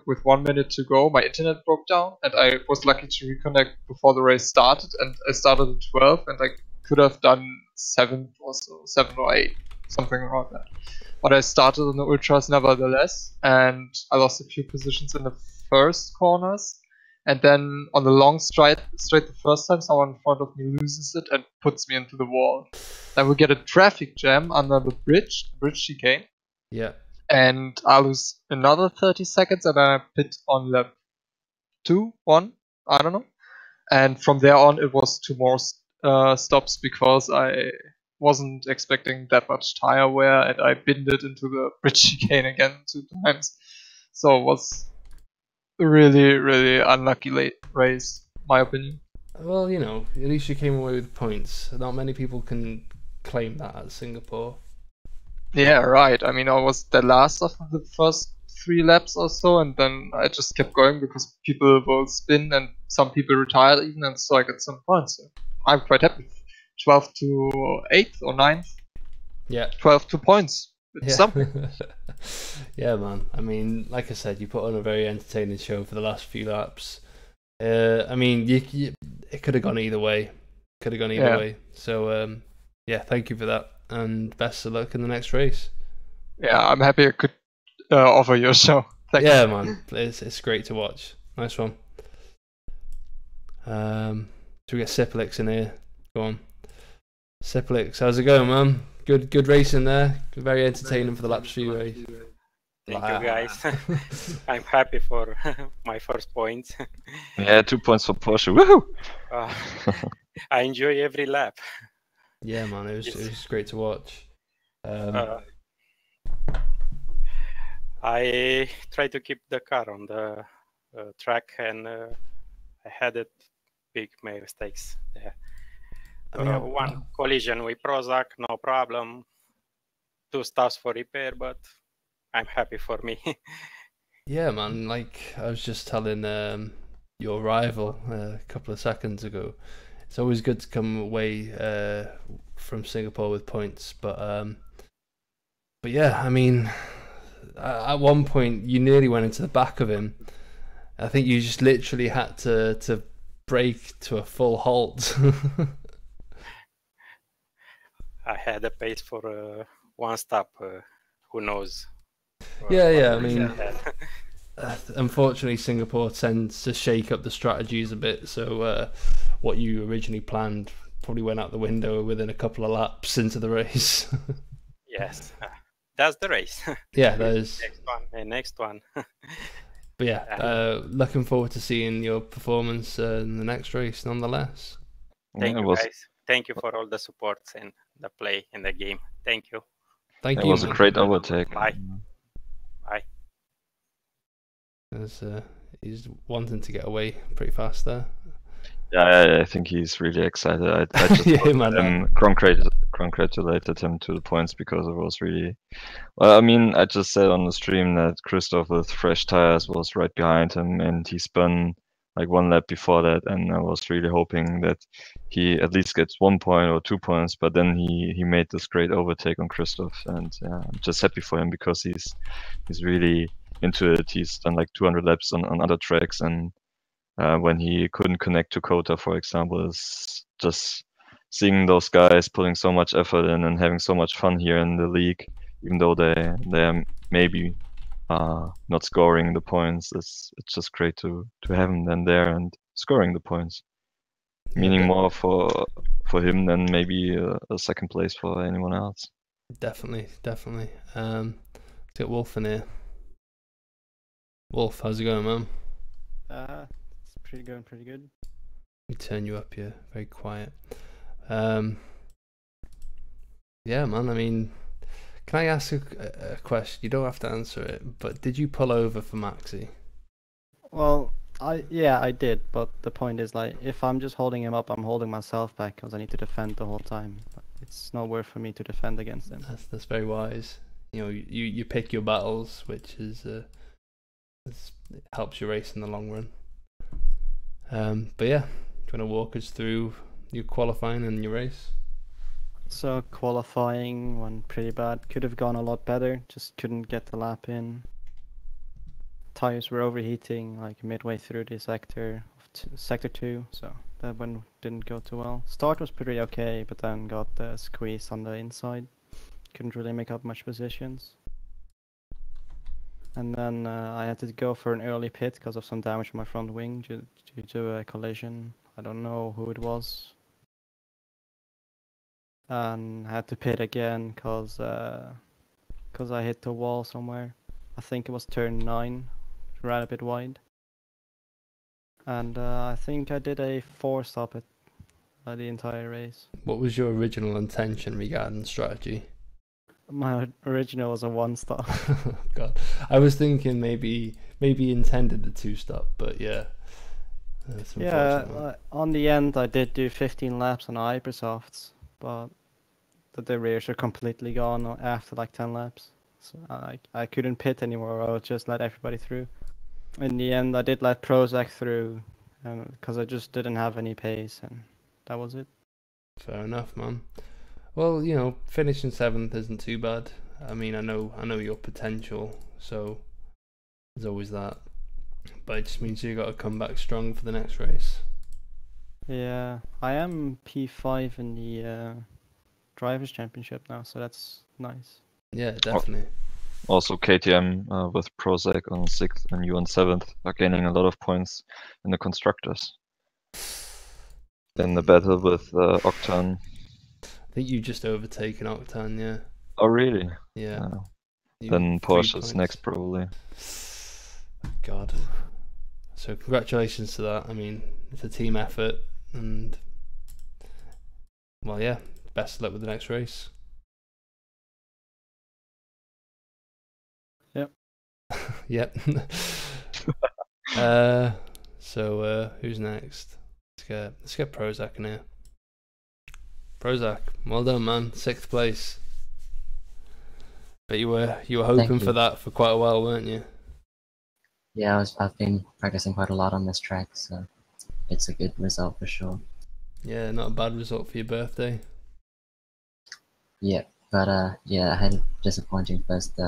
Speaker 8: with 1 minute to go, my internet broke down, and I was lucky to reconnect before the race started, and I started in 12th, and I could have done 7th or so, 7 or 8, something around that. But I started on the ultras nevertheless, and I lost a few positions in the first corners. And then on the long straight the first time, someone in front of me loses it and puts me into the wall. Then we get a traffic jam under the bridge chicane.
Speaker 1: Yeah.
Speaker 8: And I lose another 30 seconds, and then I pit on lap 2, 1, I don't know. And from there on, it was 2 more stops because I wasn't expecting that much tire wear, and I binned it into the bridge chicane again 2 times. So it was a really unlucky late race, my opinion.
Speaker 1: Well, you know, at least you came away with points. Not many people can claim that at Singapore.
Speaker 8: Yeah, right. I mean, I was the last of the first 3 laps or so, and then I just kept going because people will spin and some people retired even, and so I got some points. So I'm quite happy. 12 to 8th or 9th.
Speaker 1: Yeah.
Speaker 8: 12 to points. It's something.
Speaker 1: Yeah, man. I mean, like I said, you put on a very entertaining show for the last few laps. I mean, it could have gone either way. Could have gone either way. So, yeah, thank you for that, and best of luck in the next race.
Speaker 8: Yeah, I'm happy I could offer you a show. Thank you.
Speaker 1: Yeah, man. It's great to watch. Nice one. So we get Sipalix in here. Go on. Sipalix, how's it going, man? Good racing there. Very entertaining for the laps few race.
Speaker 5: Thank you, guys. I'm happy for my first points.
Speaker 2: Yeah, 2 points for Porsche. Woohoo!
Speaker 5: I enjoy every lap.
Speaker 1: Yeah, man, it was great to watch.
Speaker 5: I tried to keep the car on the track, and I had big mistakes there. One collision with Prozac, no problem. 2 stops for repair, but I'm happy for me.
Speaker 1: Yeah, man, like I was just telling your rival a couple of seconds ago, it's always good to come away from Singapore with points, but yeah, I mean, at one point you nearly went into the back of him. I think you just literally had to brake to a full halt.
Speaker 5: I had a pace for 1 stop. Who knows?
Speaker 1: Yeah. I mean, unfortunately, Singapore tends to shake up the strategies a bit. So what you originally planned probably went out the window within a couple of laps into the race.
Speaker 5: Yes, that's the race.
Speaker 1: Yeah, that is.
Speaker 5: Next one.
Speaker 1: But yeah, looking forward to seeing your performance in the next race, nonetheless.
Speaker 5: Thank you, guys. Thank you for all the supports and the play in the game. Thank you.
Speaker 1: Thank you.
Speaker 2: It was a great overtake.
Speaker 5: Bye.
Speaker 1: He's wanting to get away pretty fast there.
Speaker 2: Yeah, I think he's really excited. I just congratulated him to the points because it was really... Well, I mean, I just said on the stream that Christoph with fresh tires was right behind him, and he spun like 1 lap before that, and I was really hoping that he at least gets 1 point or 2 points, but then he made this great overtake on Christoph, and yeah, I'm just happy for him because he's really into it. He's done like 200 laps on other tracks, and when he couldn't connect to Kota, for example, is just seeing those guys putting so much effort in and having so much fun here in the league, even though they're maybe not scoring the points. It's just great to have him then there and scoring the points, meaning more for him than maybe a second place for anyone else.
Speaker 1: Definitely. Let's get Wolf in here. Wolf, how's it going, man?
Speaker 9: It's going pretty good.
Speaker 1: Let me turn you up here, very quiet. Yeah, man. I mean, can I ask a question? You don't have to answer it, but did you pull over for Maxi?
Speaker 9: Well, I did, but the point is, like, if I'm just holding him up, I'm holding myself back because I need to defend the whole time. It's not worth for me to defend against him.
Speaker 1: That's very wise. You know, you pick your battles, which is it helps you race in the long run. But yeah, do you want to walk us through your qualifying and your race?
Speaker 9: So qualifying went pretty bad. Could have gone a lot better. Just couldn't get the lap in. Tires were overheating like midway through the sector sector 2, so that one didn't go too well. Start was pretty okay, but then got the squeeze on the inside. Couldn't really make up much positions. And then I had to go for an early pit because of some damage on my front wing due to a collision. I don't know who it was. And I had to pit again because I hit the wall somewhere. I think it was turn 9, ran a bit wide. And I think I did a 4-stop at the entire race.
Speaker 1: What was your original intention regarding strategy?
Speaker 9: My original was a 1-stop.
Speaker 1: God, I was thinking maybe intended the 2-stop, but yeah.
Speaker 9: Yeah, on the end I did do 15 laps on Hypersofts, but the rears are completely gone after like 10 laps. So I couldn't pit anymore, I would just let everybody through. In the end I did let Prozac through, because I just didn't have any pace, and that was it.
Speaker 1: Fair enough, man. Well, you know, finishing 7th isn't too bad. I mean, I know your potential, so there's always that. But it just means you got to come back strong for the next race.
Speaker 9: Yeah, I am P5 in the Drivers' Championship now, so that's nice.
Speaker 1: Yeah, definitely.
Speaker 2: Also, KTM with Prozac on 6th and you on 7th are gaining a lot of points in the constructors. In the battle with Octane.
Speaker 1: I think you just overtaken Octane, yeah.
Speaker 2: Oh, really?
Speaker 1: Yeah.
Speaker 2: Then Porsche's next, probably.
Speaker 1: God. So congratulations to that. I mean, it's a team effort, and well, yeah. Best of luck with the next race.
Speaker 9: Yep.
Speaker 1: Yep. So who's next? Let's get Prozac in here. Prozac, well done, man. 6th place. But you were hoping for that for quite a while, weren't you?
Speaker 10: Yeah, I've been practicing quite a lot on this track, so it's a good result for sure.
Speaker 1: Yeah, not a bad result for your birthday.
Speaker 10: Yeah, but yeah, I had a disappointing first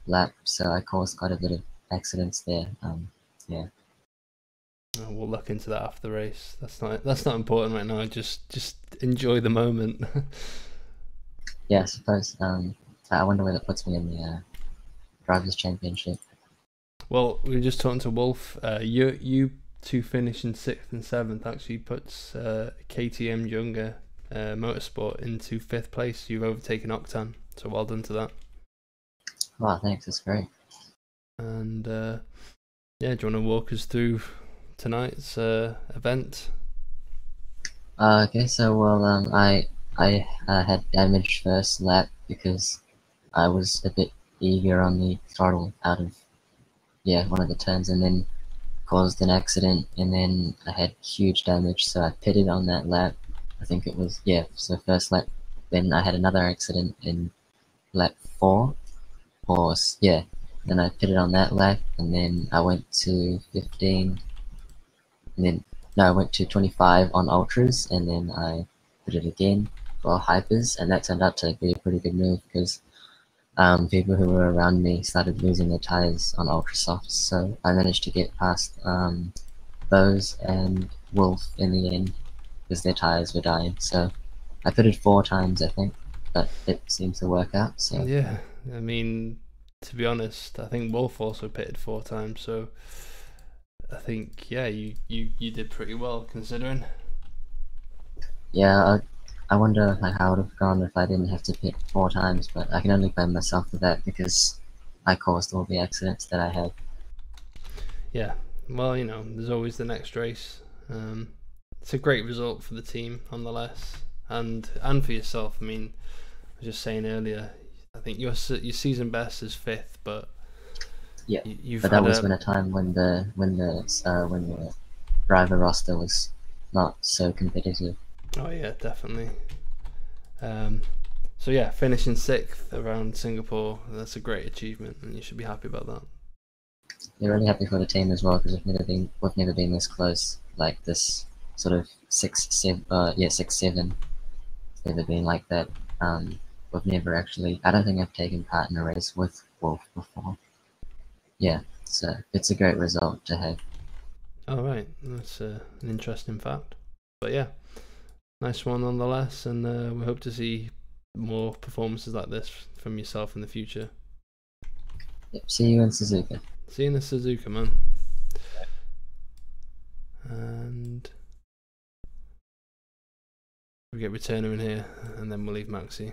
Speaker 10: lap, so I caused quite a bit of accidents there. Yeah.
Speaker 1: Oh, we'll look into that after the race. That's not important right now. Just enjoy the moment.
Speaker 10: Yeah, I suppose. I wonder where that puts me in the Drivers' Championship.
Speaker 1: Well, we were just talking to Wolf. You two finishing 6th and 7th actually puts KTM Younger Motorsport into 5th place. You've overtaken Octane, so well done to that.
Speaker 10: Wow, thanks. That's great.
Speaker 1: And yeah, do you want to walk us through tonight's event?
Speaker 10: Okay, so well, I had damage first lap because I was a bit eager on the throttle out of one of the turns, and then caused an accident, and then I had huge damage, so I pitted on that lap. I think it was so first lap. Then I had another accident in lap 4, then I pitted on that lap, and then I went to 15, and then I went to 25 on ultras, and then I pitted again for hypers, and that turned out to be a pretty good move because people who were around me started losing their tires on ultra softs, so I managed to get past those and Wolf in the end because their tires were dying. So I pitted 4 times, I think, but it seems to work out. So
Speaker 1: yeah, I mean, to be honest, I think Wolf also pitted 4 times, so I think you did pretty well considering.
Speaker 10: Yeah, I wonder how it would have gone if I didn't have to pit 4 times, but I can only blame myself for that because I caused all the accidents that I had.
Speaker 1: Yeah, well, you know, there's always the next race. It's a great result for the team, nonetheless, and for yourself. I mean, was just saying earlier, I think your season best is 5th, but
Speaker 10: Yeah,
Speaker 1: you've
Speaker 10: but that was when a time when the driver roster was not so competitive.
Speaker 1: Oh yeah, definitely. So yeah, finishing 6th around Singapore, that's a great achievement, and you should be happy about that.
Speaker 10: You're really happy for the team as well, because we've never been this close, like this sort of 6-7. It's never been like that. We've never actually. I don't think I've taken part in a race with Wolf before. Yeah, so it's a great result to have.
Speaker 1: All right, that's an interesting fact. But yeah, nice one nonetheless, and we hope to see more performances like this from yourself in the future.
Speaker 10: Yep, see you in Suzuka.
Speaker 1: See you in the Suzuka, man. And we get Returner in here, and then we'll leave Maxi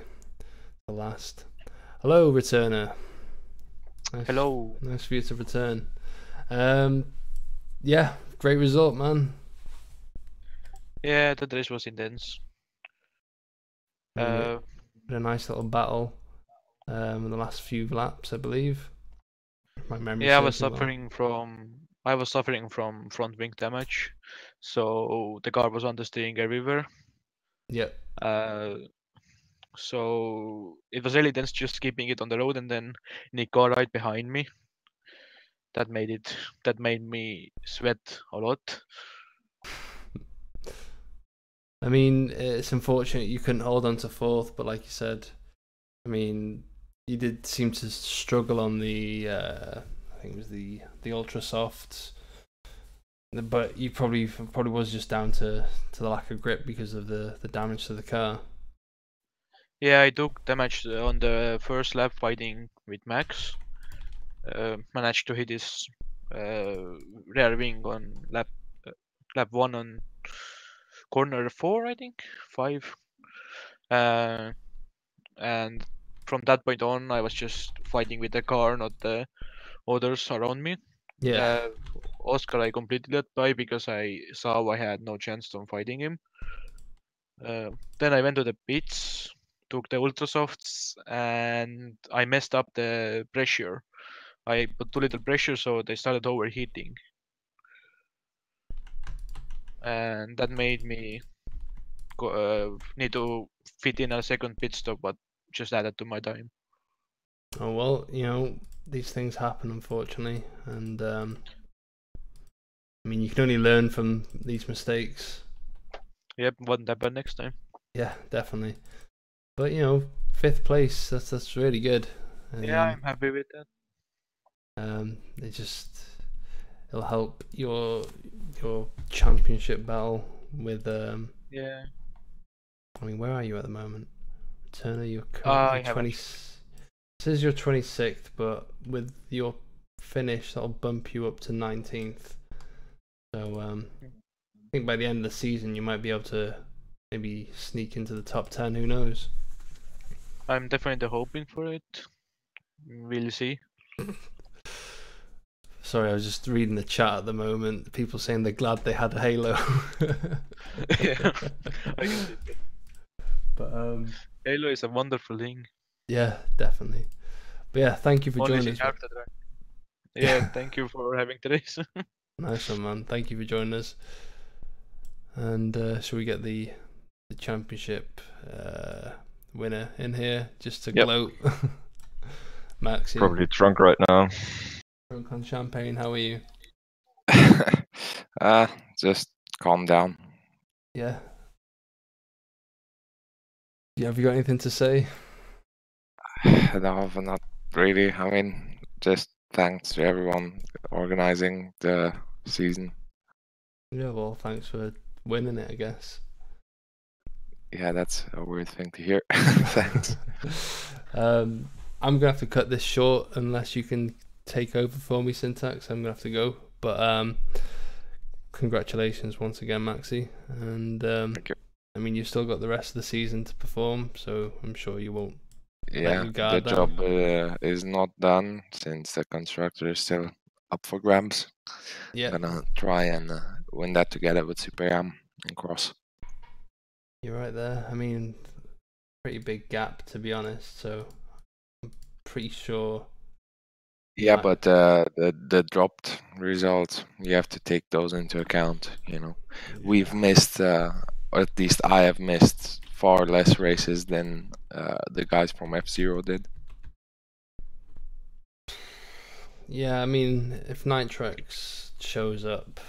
Speaker 1: for last. Hello, Returner.
Speaker 11: Hello.
Speaker 1: Nice for you to return. Yeah, great result, man.
Speaker 11: Yeah, the race was intense.
Speaker 1: A nice little battle in the last few laps, I believe. My memory.
Speaker 11: Yeah, I was suffering from front wing damage, so the car was understeering everywhere.
Speaker 1: Yep.
Speaker 11: So it was really tense just keeping it on the road, and then Nick got right behind me. That made me sweat a lot.
Speaker 1: I mean, it's unfortunate you couldn't hold on to 4th, but like you said, I mean, you did seem to struggle on the I think it was the ultra softs, but you probably was just down to the lack of grip because of the damage to the car.
Speaker 11: Yeah, I took damage on the first lap fighting with Max. Managed to hit his rear wing on lap 1 on corner 4, I think 5. And from that point on, I was just fighting with the car, not the others around me.
Speaker 1: Yeah.
Speaker 11: Oscar, I completely let by because I saw I had no chance on fighting him. Then I went to the pits, took the ultra softs, and I messed up the pressure. I put too little pressure, so they started overheating, and that made me need to fit in a second pit stop, but just added to my time.
Speaker 1: Oh well, you know, these things happen, unfortunately, and I mean, you can only learn from these mistakes.
Speaker 11: Yep, wouldn't happen next time.
Speaker 1: Yeah, definitely. But you know, 5th place, that's really good.
Speaker 11: Yeah, I'm happy with that.
Speaker 1: It'll help your championship battle with
Speaker 11: Yeah.
Speaker 1: I mean, where are you at the moment? Turner, you're currently 20. It says you're 26th, but with your finish, that'll bump you up to 19th. So I think by the end of the season, you might be able to maybe sneak into the top 10. Who knows?
Speaker 11: I'm definitely hoping for it. We'll see.
Speaker 1: Sorry, I was just reading the chat at the moment. People saying they're glad they had a Halo.
Speaker 11: Yeah, I can see that.
Speaker 1: But
Speaker 11: Halo is a wonderful thing.
Speaker 1: Yeah, definitely. But yeah, thank you for joining us.
Speaker 11: Yeah, thank you for having the race.
Speaker 1: Nice one, man. Thank you for joining us. And shall we get the championship winner in here just to gloat? Max,
Speaker 2: probably drunk right now.
Speaker 1: Drunk on champagne. How are you?
Speaker 3: Just calm down.
Speaker 1: Yeah. Have you got anything to say?
Speaker 3: No, not really. I mean, just thanks to everyone organizing the season.
Speaker 1: Yeah, well, thanks for winning it, I guess.
Speaker 3: Yeah, that's a weird thing to hear. Thanks.
Speaker 1: I'm gonna have to cut this short unless you can take over for me, Syntax. I'm gonna have to go. But congratulations once again, Maxi. And
Speaker 3: Thank you.
Speaker 1: I mean, you've still got the rest of the season to perform, so I'm sure you won't.
Speaker 3: Yeah, the job is not done since the constructor is still up for grabs.
Speaker 1: Yeah.
Speaker 3: I'm gonna try and win that together with Super Yam and Cross.
Speaker 1: You're right there. I mean, pretty big gap, to be honest. So I'm pretty sure.
Speaker 3: Yeah, but the dropped results, you have to take those into account. You know, we've missed, or at least I have missed far less races than the guys from F-Zero did.
Speaker 1: Yeah, I mean, if Nitrox shows up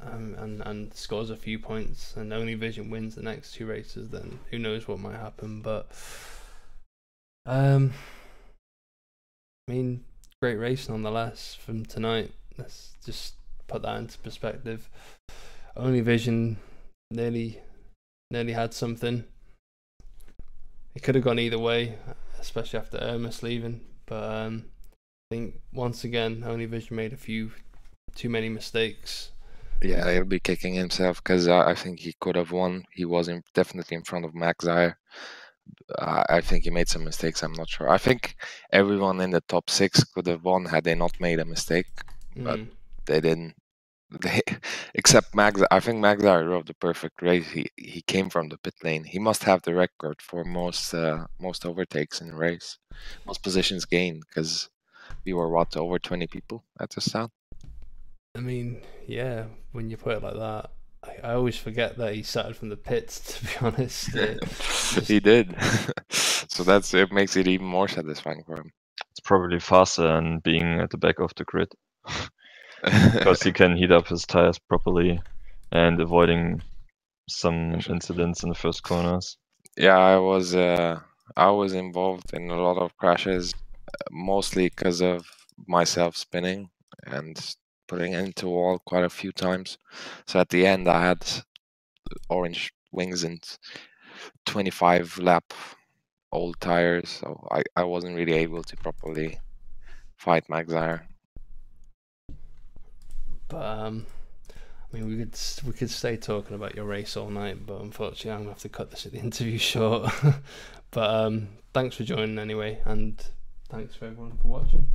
Speaker 1: and scores a few points and Only Vision wins the next 2 races, then who knows what might happen. But I mean, great race nonetheless from tonight. Let's just put that into perspective. Only Vision nearly had something. It could have gone either way, especially after Ermus leaving. But I think once again, Only Vision made a few too many mistakes.
Speaker 3: Yeah, he'll be kicking himself because I think he could have won. He was definitely in front of Max Zire. I think he made some mistakes. I'm not sure. I think everyone in the top 6 could have won had they not made a mistake, but they didn't. Except Max. I think Max Zire drove the perfect race. He came from the pit lane. He must have the record for most overtakes in the race, most positions gained, because we were over 20 people at the start.
Speaker 1: I mean, yeah, when you put it like that, I always forget that he started from the pits, to be honest.
Speaker 3: He did. So it makes it even more satisfying for him.
Speaker 2: It's probably faster than being at the back of the grid. Because he can heat up his tires properly and avoiding some incidents in the first corners.
Speaker 3: Yeah, I was involved in a lot of crashes, mostly because of myself spinning and putting into wall quite a few times. So at the end, I had orange wings and 25 lap old tires, so I wasn't really able to properly fight Max Zire.
Speaker 1: But I mean, we could stay talking about your race all night, but unfortunately, I'm gonna have to cut this interview short. But thanks for joining anyway, and thanks for everyone for watching.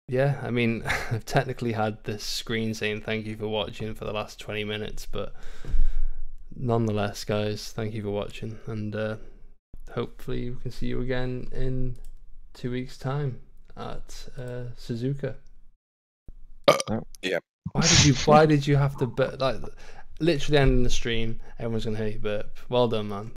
Speaker 1: Yeah, I mean, I've technically had this screen saying thank you for watching for the last 20 minutes, but nonetheless, guys, thank you for watching, and hopefully we can see you again in 2 weeks' time at Suzuka.
Speaker 3: Yeah.
Speaker 1: Why did you have to burp? Like, literally ending the stream, everyone's gonna hear you burp. Well done, man.